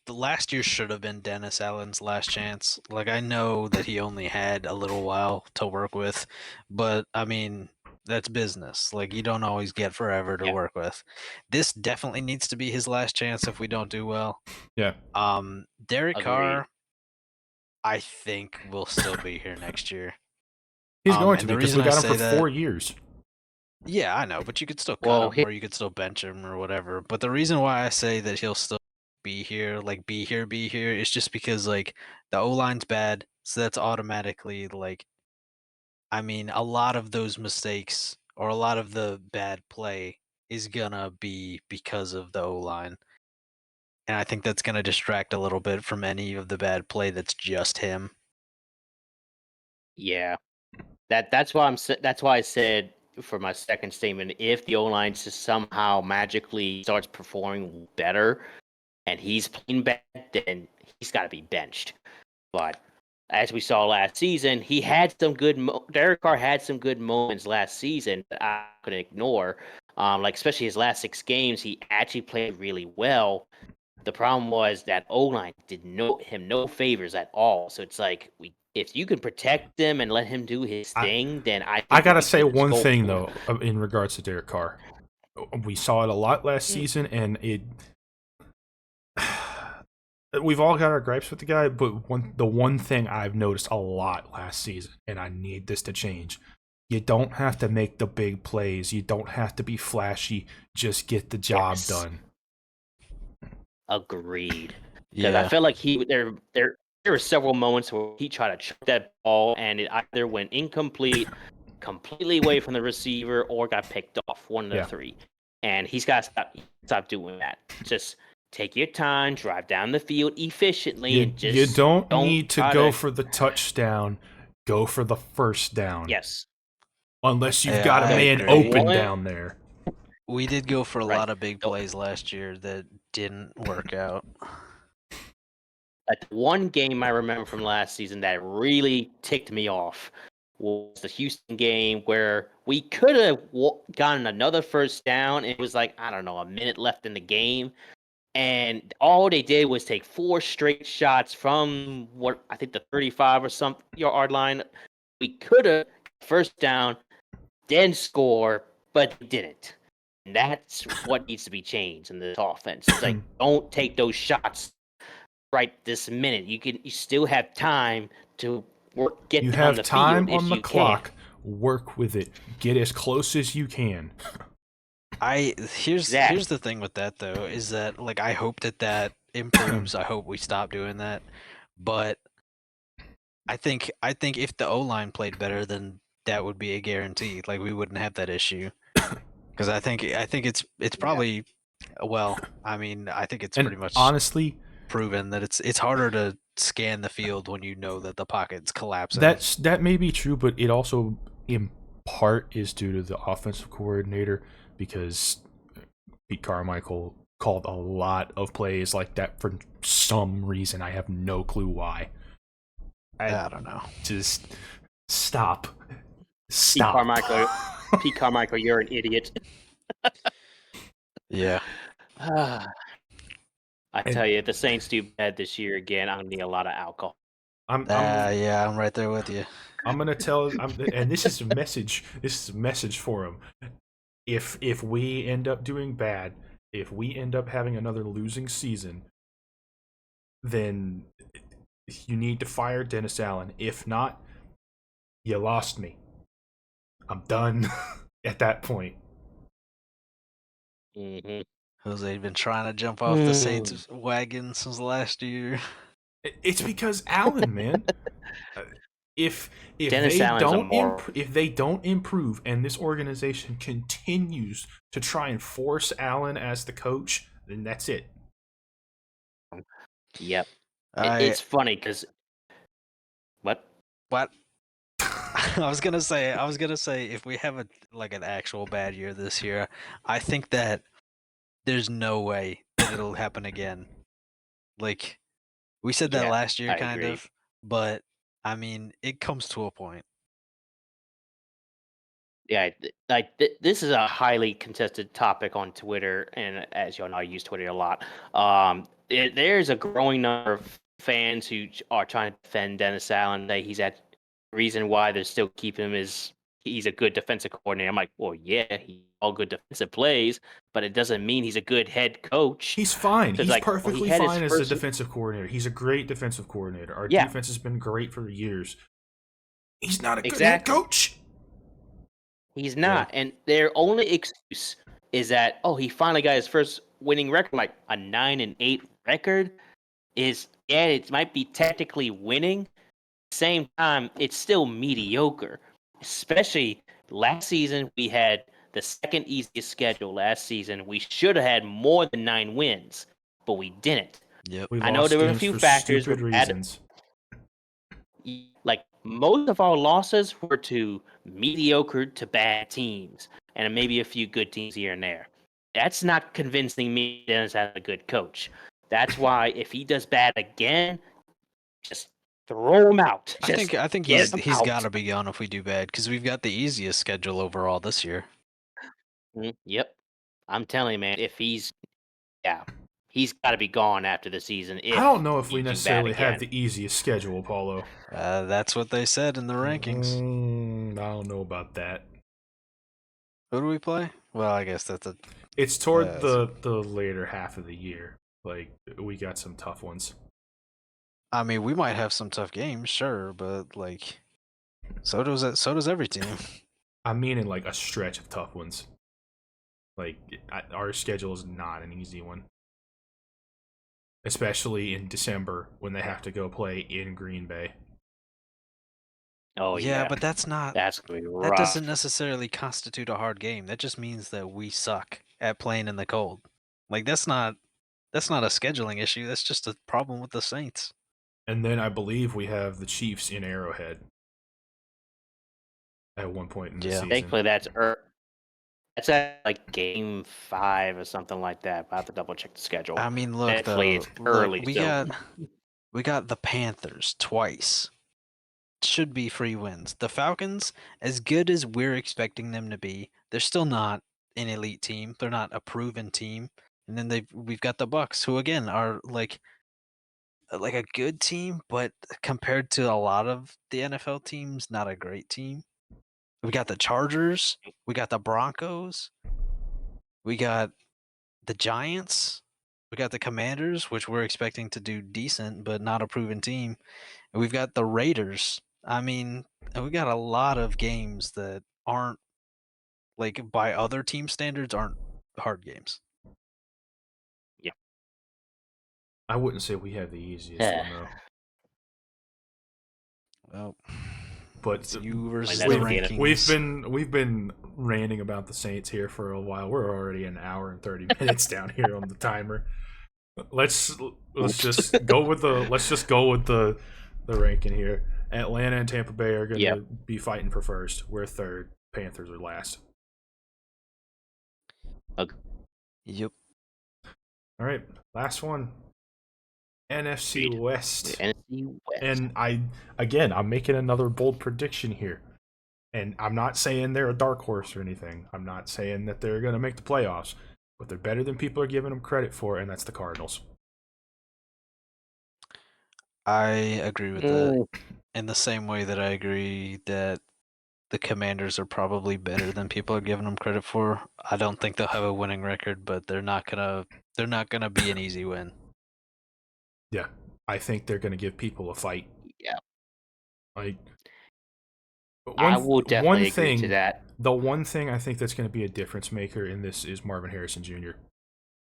the last year should have been Dennis Allen's last chance. Like I know that he only had a little while to work with, but I mean that's business. Like you don't always get forever to work with. This definitely needs to be his last chance if we don't do well.
Yeah.
Derek Carr, I think will still be here next year.
He's going to be because we got him for 4 years.
Yeah, I know, but you could still cut him or you could still bench him or whatever. But the reason why I say that he'll still be here, is just because like the O-line's bad, so that's automatically like, I mean, a lot of those mistakes or a lot of the bad play is gonna be because of the O-line. And I think that's gonna distract a little bit from any of the bad play that's just him.
Yeah. That's why I said for my second statement, if the O-line just somehow magically starts performing better and he's playing bad, then he's got to be benched. But as we saw last season, he had some good Derek Carr had some good moments last season that I couldn't ignore. Like especially his last 6 games, he actually played really well. The problem was that O-line did him no favors at all. So it's like if you can protect him and let him do his thing, then I
gotta say one thing though in regards to Derek Carr. We saw it a lot last season, and we've all got our gripes with the guy, but the one thing I've noticed a lot last season, and I need this to change. You don't have to make the big plays. You don't have to be flashy. Just get the job done.
Agreed. Because I
Yeah.
felt like there were several moments where he tried to chuck that ball and it either went incomplete, completely away from the receiver, or got picked off. One of the
Yeah.
three. And he's got to stop doing that. Just take your time, drive down the field efficiently, and
You
just
don't
don't
need to
try
go
to.
for the touchdown. Go for the first down.
Yes.
Unless you've
Yeah,
got a
I
man
agree.
open
One,
down there.
We did go for a
right.
lot of big plays last year that didn't work out.
Like one game I remember from last season that really ticked me off was the Houston game where we could have gotten another first down. It was like, I don't know, a minute left in the game. And all they did was take 4 straight shots from what I think the 35 or some yard line. We could have first down, then score, but they didn't. And that's what needs to be changed in this offense. It's like, don't take those shots right this minute. You still have time to get
You
down
have
the
time
field if
on the
you can.
clock. Work with it. Get as close as you can.
Here's
Exactly.
the thing with that though, is that like I hope that improves. I hope we stop doing that. But I think if the O-line played better, then that would be a guarantee. Like we wouldn't have that issue. Because I think it's probably well, I mean, I think it's
And
pretty much
honestly,
proven that it's harder to scan the field when you know that the pocket's collapsing.
that may be true, but it also in part is due to the offensive coordinator because Pete Carmichael called a lot of plays like that for some reason. I have no clue why.
I don't know.
Just stop.
Pete
Stop.
Carmichael, you're an idiot.
Yeah.
I tell you, if the Saints do bad this year again, I'm gonna need a lot of alcohol.
Yeah, I'm right there with you.
I'm gonna tell, and this is a message. This is a message for him. If we end up doing bad, if we end up having another losing season, then you need to fire Dennis Allen. If not, you lost me. I'm done at that point.
Mm-hmm.
Jose's been trying to jump off the Saints wagon since last year.
It's because Allen, man. If
Dennis
they
Allen's
don't if they don't improve and this organization continues to try and force Allen as the coach, then that's it.
Yep. It's funny because what?
I was gonna say if we have an actual bad year this year, I think that there's no way that it'll happen again. Like we said that
Yeah,
last year,
I
kind
agree.
of, but I mean, it comes to a point.
Yeah, this is a highly contested topic on Twitter, and as y'all know, I use Twitter a lot. There's a growing number of fans who are trying to defend Dennis Allen. That he's at reason why they're still keeping him is he's a good defensive coordinator. I'm like, well, yeah, he's all good defensive plays, but it doesn't mean he's a good head coach.
He's fine.
So it's
He's
like, well, he
perfectly
had his
fine as a
first,
defensive coordinator. He's a great defensive coordinator. Our
yeah,
defense has been great for years. He's not a good head
exactly.
coach.
He's not, and their only excuse is that he finally got his first winning record, like a 9-8 record. It might be technically winning. Same time, it's still mediocre. Especially last season, we had the second easiest schedule. Last season, we should have had more than 9 wins, but we didn't.
Yep.
We
I know
lost
there were a
games
few
for
factors.
stupid reasons.
Like most of our losses were to mediocre to bad teams, and maybe a few good teams here and there. That's not convincing me Dennis as a good coach. That's why if he does bad again, just throw him out.
I think
get him
he's
out.
got to be gone if we do bad because we've got the easiest schedule overall this year.
Yep, I'm telling you, man. If he's got to be gone after the season.
I don't know if we necessarily have the easiest schedule, Paulo.
That's what they said in the rankings.
I don't know about that.
Who do we play? Well, I guess
It's toward the later half of the year. Like we got some tough ones.
I mean, we might have some tough games, sure, but like, so does every team.
I mean, in like a stretch of tough ones. Like our schedule is not an easy one. especially in December when they have to go play in Green Bay.
Oh
Yeah,
yeah,
but that's
gonna be
that
rough.
doesn't necessarily constitute a hard game. That just means that we suck at playing in the cold. Like that's not a scheduling issue. That's just a problem with the Saints.
And then I believe we have the Chiefs in Arrowhead at one point in the
Yeah.
season.
Thankfully, that's at like game 5 or something like that. I have to double check the schedule.
I mean, look
Thankfully,
though.
it's
Look,
early,
we
so
got the Panthers twice. Should be free wins. The Falcons, as good as we're expecting them to be, they're still not an elite team. They're not a proven team. And then we've got the Bucks, who again are like a good team, but compared to a lot of the NFL teams, not a great team. We got the Chargers, we got the Broncos, we got the Giants, we got the Commanders, which we're expecting to do decent, but not a proven team. And we've got the Raiders. I mean, we got a lot of games that aren't like by other team standards aren't hard games.
yeah.
I wouldn't say we have the easiest one though.
Well,
But
it's you versus
that's
the
what the
rankings.
we've been ranting about the Saints here for a while. We're already an hour and 30 minutes down here on the timer. Let's just go with the ranking here. Atlanta and Tampa Bay are going to be fighting for first. We're third. Panthers are last.
Okay.
Yep.
All right, last one. NFC West.
The NFC West.
And I'm making another bold prediction here. And I'm not saying they're a dark horse or anything. I'm not saying that they're going to make the playoffs, but they're better than people are giving them credit for, and that's the Cardinals.
I agree with that. In the same way that I agree that the Commanders are probably better than people are giving them credit for. I don't think they'll have a winning record, but they're not gonna be an easy win.
Yeah, I think they're going to give people a fight.
Yeah.
Like,
I will definitely agree to that.
The one thing I think that's going to be a difference maker in this is Marvin Harrison Jr.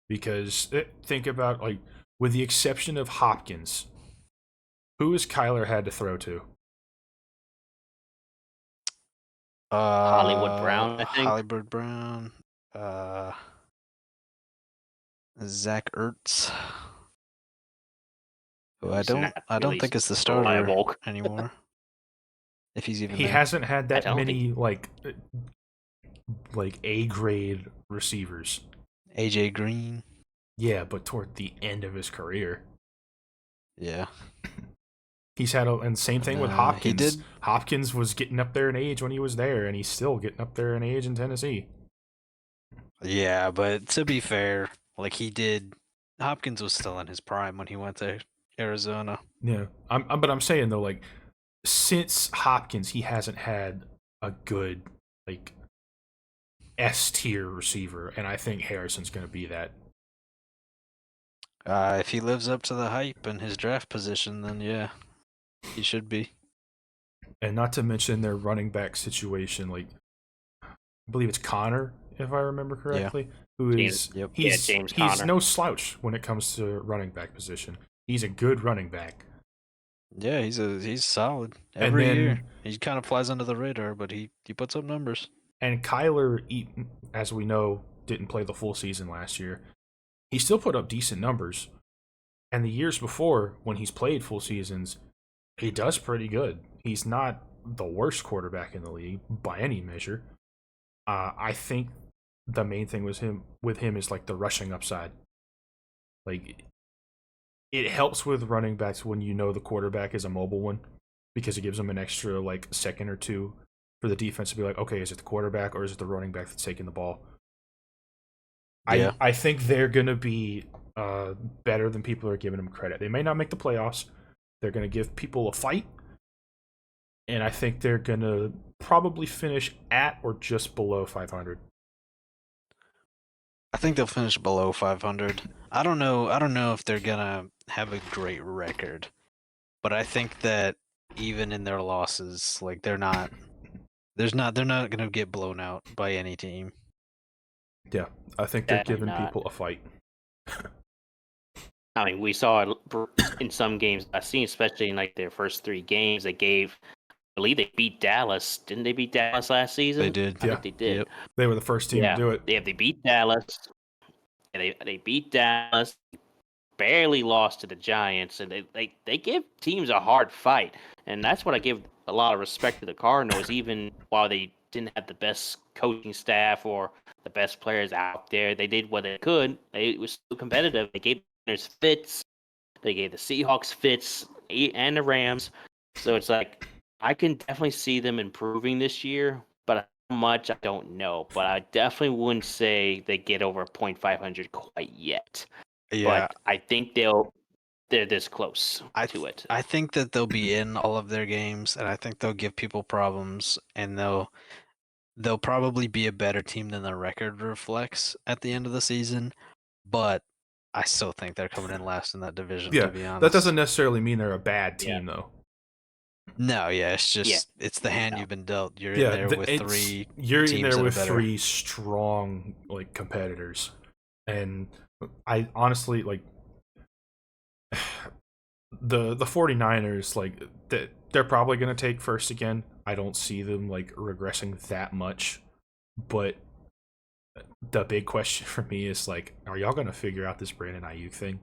Because think about, like, with the exception of Hopkins, who has Kyler had to throw to?
Hollywood Brown, I think.
Hollywood Brown. Zach Ertz. Who I don't think is the starter anymore. If he's even there.
Hasn't had that many like A grade receivers.
AJ Green.
Yeah, but toward the end of his career.
Yeah.
He's had and same thing with Hopkins.
He did.
Hopkins was getting up there in age when he was there, and he's still getting up there in age in Tennessee.
Yeah, but to be fair, like Hopkins was still in his prime when he went to Arizona.
Yeah, but I'm saying though, like, since Hopkins, he hasn't had a good like S tier receiver, and I think Harrison's going to be that.
If he lives up to the hype and his draft position, then yeah, he should be.
And not to mention their running back situation. Like, I believe it's Connor, if I remember correctly, who is
James
he's
Conner.
no slouch when it comes to running back position. He's a good running back.
Yeah, he's solid every year. He kind of flies under the radar, but he puts up numbers.
And Kyler, as we know, didn't play the full season last year. He still put up decent numbers. And the years before, when he's played full seasons, he does pretty good. He's not the worst quarterback in the league by any measure. I think the main thing with him is like the rushing upside. Like, it helps with running backs when you know the quarterback is a mobile one, because it gives them an extra like second or two for the defense to be like, okay, is it the quarterback or is it the running back that's taking the ball?
Yeah.
I think they're going to be better than people are giving them credit. They may not make the playoffs. They're going to give people a fight. And I think they're going to probably finish at or just below 500.
I think they'll finish below 500. I don't know if they're going to have a great record. But I think that even in their losses, like they're not going to get blown out by any team.
Yeah, I think they're giving people a fight.
I mean, we saw it in some games I've seen, especially in like their first 3 games. I believe they beat Dallas. Didn't they beat Dallas last
They
season?
did.
I
Yeah,
think they
Yep.
did.
they were the first team to
Yeah,
do it.
they beat Dallas. And they beat Dallas. Barely lost to the Giants, and they give teams a hard fight, and that's what I give a lot of respect to the Cardinals, even while they didn't have the best coaching staff or the best players out there. They did what they could. It was still competitive. They gave the Niners fits. They gave the Seahawks fits and the Rams. So it's like I can definitely see them improving this year, but how much I don't know. But I definitely wouldn't say they get over .500 quite yet.
Yeah,
But I think they're this close to it.
I think that they'll be in all of their games, and I think they'll give people problems, and they'll probably be a better team than their record reflects at the end of the season. But I still think they're coming in last in that division,
Yeah,
to be
that doesn't
honest.
necessarily mean they're a bad
Yeah.
team, though.
No, yeah, it's
Yeah.
just it's the hand
No.
you've been dealt. You're in
Yeah,
there with
it's
three
you're in
teams
there
that are
with
better.
3 strong like competitors, and I honestly like the 49ers like they're probably going to take first again. I don't see them like regressing that much, but the big question for me is like, are y'all going to figure out this Brandon Ayuk thing?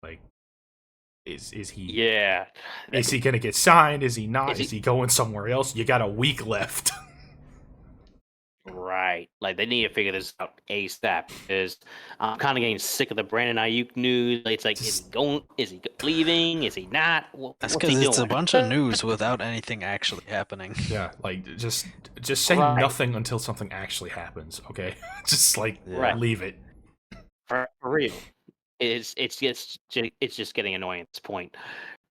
Like, is he
Yeah.
is he going to get signed? Is he not?
Is
Is
he
he going somewhere else? You got a week left.
right? Like they need to figure this out ASAP because I'm kind of getting sick of the Brandon Ayuk news. It's like, is he
Just
going? Is he leaving? Is he not?
That's
What's he
because it's a
doing?
bunch of news without anything actually happening.
yeah, like just say
Right.
nothing until something actually happens. Okay, just like
Yeah.
Right.
leave it.
For real. It's just getting annoying at this point.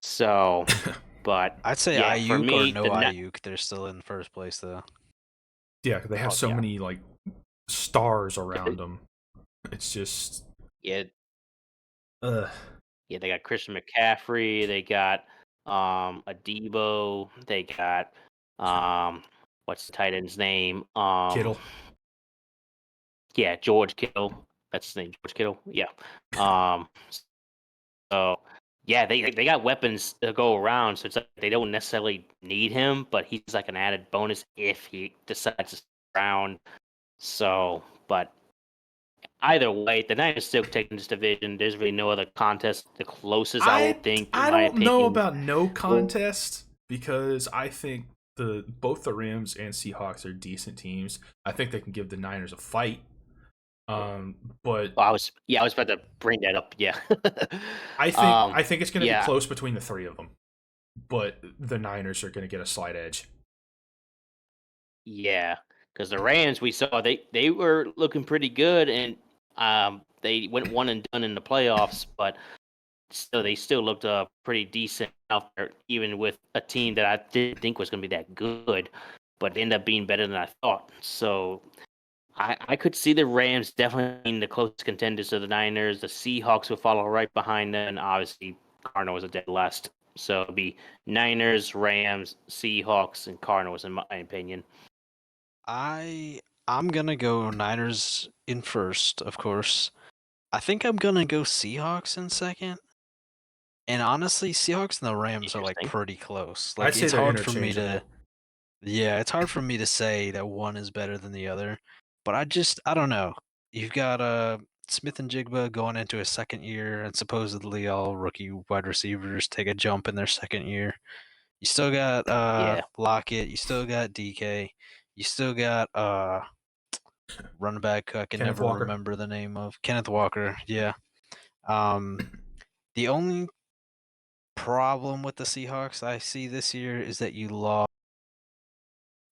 So, but
I'd say
yeah, for
Ayuk or
me,
no Ayuk, they're still in first place though.
Yeah, they have
oh
so
yeah,
many like stars around them. It's just
yeah,
uh
yeah. They got Christian McCaffrey. They got a Debo. They got what's the tight end's name?
Kittle.
Yeah, George Kittle. That's his name, George Kittle. Yeah. Um, so yeah, they got weapons to go around, so it's like they don't necessarily need him, but he's like an added bonus if he decides to stick around. So, but either way, the Niners still taking this division. There's really no other contest. The closest I
I
would think, in
I
my
don't know
opinion.
about no
Well,
contest because I think both the Rams and Seahawks are decent teams. I think they can give the Niners a fight. But
I was about to bring that up. Yeah.
I think it's going to be
Yeah,
close between the three of them. But the Niners are going to get a slight edge.
yeah. Because the Rams, we saw they were looking pretty good, and they went one and done in the playoffs, but still they still looked pretty decent out there, even with a team that I didn't think was going to be that good, but ended up being better than I thought. So I could see the Rams definitely being the closest contenders to the Niners. The Seahawks will follow right behind them, and obviously Cardinals are dead last. So it'll be Niners, Rams, Seahawks, and Cardinals in my opinion.
I'm gonna go Niners in first, of course. I think I'm gonna go Seahawks in second. And honestly, Seahawks and the Rams are like
Interesting.
pretty close.
I'd
Like
say
it's
they're
hard for me to
interchangeable.
yeah, it's hard for me to say that one is better than the other. But I don't know. You've got Smith and Jigba going into a second year, and supposedly all rookie wide receivers take a jump in their second year. You still got
Yeah.
Lockett, you still got DK, you still got running back I can
Kenneth
never
Walker.
remember the name of. Kenneth Walker, yeah. Um the only problem with the Seahawks I see this year is that you lost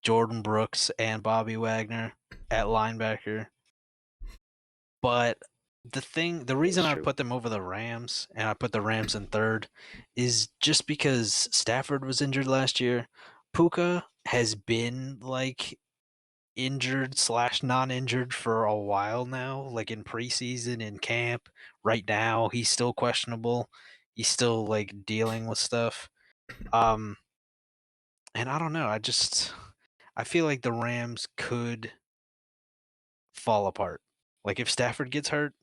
Jordan Brooks and Bobby Wagner at linebacker. But the reason
It's
I
true.
put them over the Rams and I put the Rams in third is just because Stafford was injured last year. Puka has been like injured slash non-injured for a while now, like in preseason, in camp. Right now, he's still questionable. He's still like dealing with stuff. Um, and I don't know. I feel like the Rams could fall apart. Like if Stafford gets hurt,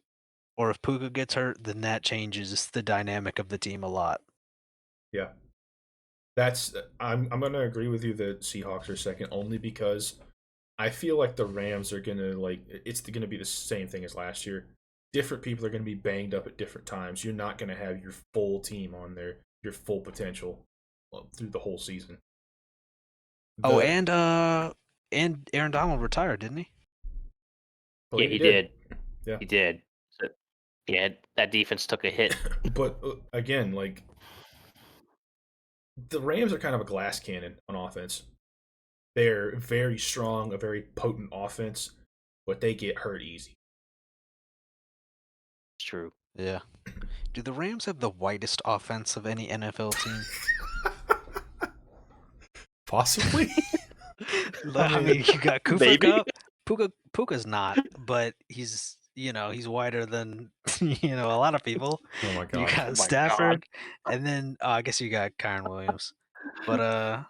or if Puka gets hurt, then that changes the dynamic of the team a lot.
Yeah. I'm gonna agree with you that Seahawks are second only because I feel like the Rams are gonna it's gonna be the same thing as last year. Different people are gonna be banged up at different times. You're not gonna have your full team on there, your full potential through the whole season.
And Aaron Donald retired, didn't he?
Yeah, he did.
Yeah,
he did. So, yeah, that defense took a hit.
But again, the Rams are kind of a glass cannon on offense. They're very strong, a very potent offense, but they get hurt easy.
It's true.
Yeah. Do the Rams have the whitest offense of any NFL team?
Possibly.
I mean, you got Cooper
maybe.
Cup. Puka's not, but he's he's whiter than a lot of people.
Oh my god.
You got
my
Stafford, and then I guess you got Kyron Williams. But I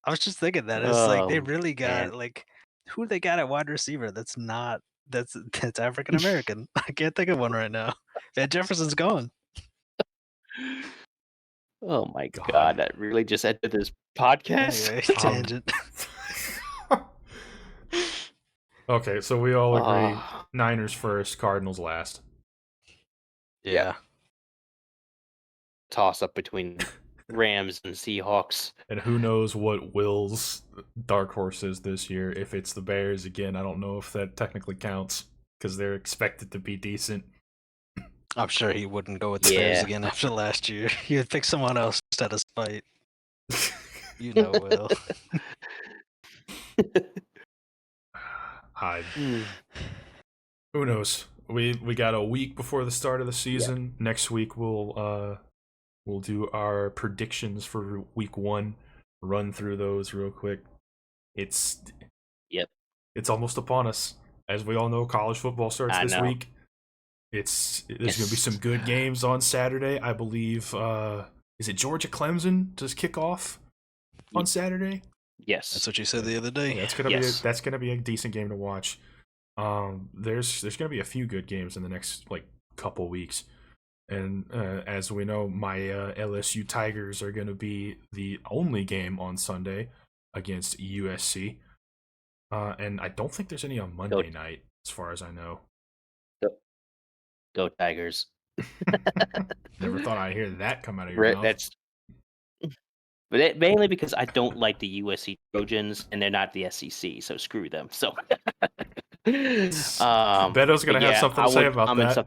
was just thinking that it's like they really got
man.
who they got at wide receiver that's not that's African American. I can't think of one right now. Van Jefferson's gone.
Oh my god, that really just ended this podcast.
Anyway, tangent.
Okay, so we all agree Niners first, Cardinals last.
Yeah.
Toss up between Rams and Seahawks.
And who knows what Will's dark horse is this year. If it's the Bears again, I don't know if that technically counts because they're expected to be decent.
I'm sure he wouldn't go with the Bears again after last year. He would pick someone else instead of spite. You know, Will.
Who knows? We got a week before the start of the season. Yeah. Next week we'll do our predictions for week 1. Run through those real quick. It's almost upon us. As we all know, college football starts this week. There's going to be some good games on Saturday. I believe is it Georgia Clemson does kick off on Saturday?
Yes.
That's what you said the other day.
That's going to be a decent game to watch. There's going to be a few good games in the next couple weeks. And as we know, my LSU Tigers are going to be the only game on Sunday against USC. And I don't think there's any on Monday night, as far as I know.
Go Tigers.
Never thought I'd hear that come out of your mouth.
But mainly because I don't like the USC Trojans, and they're not the SEC, so screw them. So
Beto's going to have something to say about that.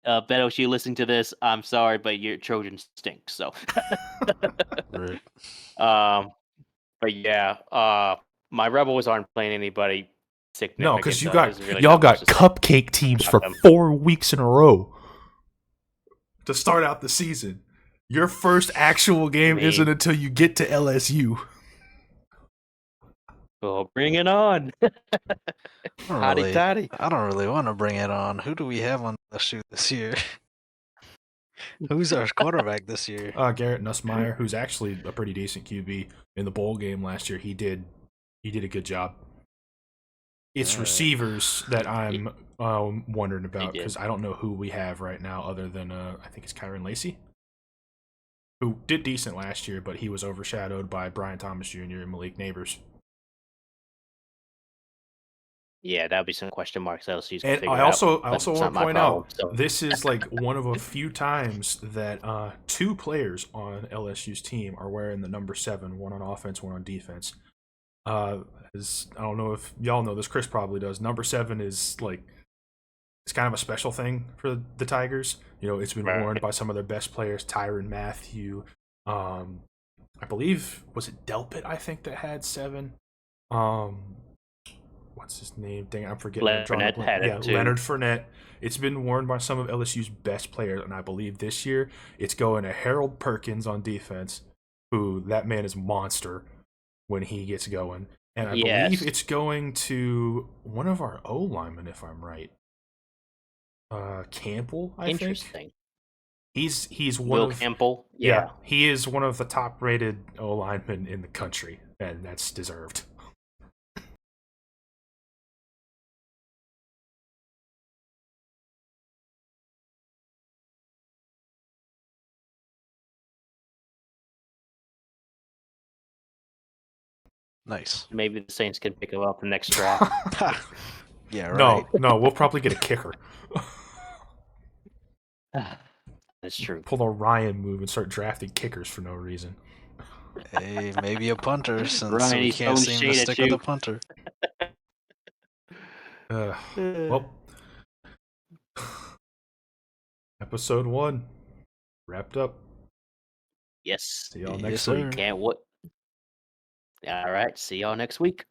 Beto, if you're listening to this, I'm sorry, but your Trojans stink. So,
right.
But yeah, my Rebels aren't playing anybody.
No, because y'all got cupcake teams for 4 weeks in a row to start out the season. Your first actual game isn't until you get to LSU.
Oh, bring it on!
I don't really want to bring it on. Who do we have on LSU this year? Who's our quarterback this year?
Garrett Nussmeier, who's actually a pretty decent QB in the bowl game last year. He did a good job. It's receivers that I'm wondering about because I don't know who we have right now other than I think it's Kyron Lacey, who did decent last year, but he was overshadowed by Brian Thomas Jr. and Malik Neighbors.
Yeah, that would be some question marks.
And I also want to point out this is one of a few times that 2 players on LSU's team are wearing the number 7, one on offense, one on defense. I don't know if y'all know this. Chris probably does. Number 7 is it's kind of a special thing for the Tigers. It's been worn by some of their best players. Tyrann Mathieu, I believe was it Delpit? I think that had 7. What's his name? Dang, I'm forgetting.
Leonard had it too.
Leonard Fournette. It's been worn by some of LSU's best players, and I believe this year it's going to Harold Perkins on defense, who that man is a monster when he gets going. And I believe it's going to one of our O linemen, if I'm right. Campbell, I think.
Interesting.
He's one
Will Campbell. Yeah,
he is one of the top rated O linemen in the country, and that's deserved.
Nice.
Maybe the Saints can pick him up the next draft.
Yeah, right.
No, we'll probably get a kicker.
That's true.
Pull a Ryan move and start drafting kickers for no reason.
Hey, maybe a punter since
Ryan,
we
he's
can't
throwing
seem to
shade at
stick with
you.
a punter.
Well, episode 1 wrapped up.
Yes.
See y'all
Yes,
next
sir.
week.
Can't what? All right. See y'all next week.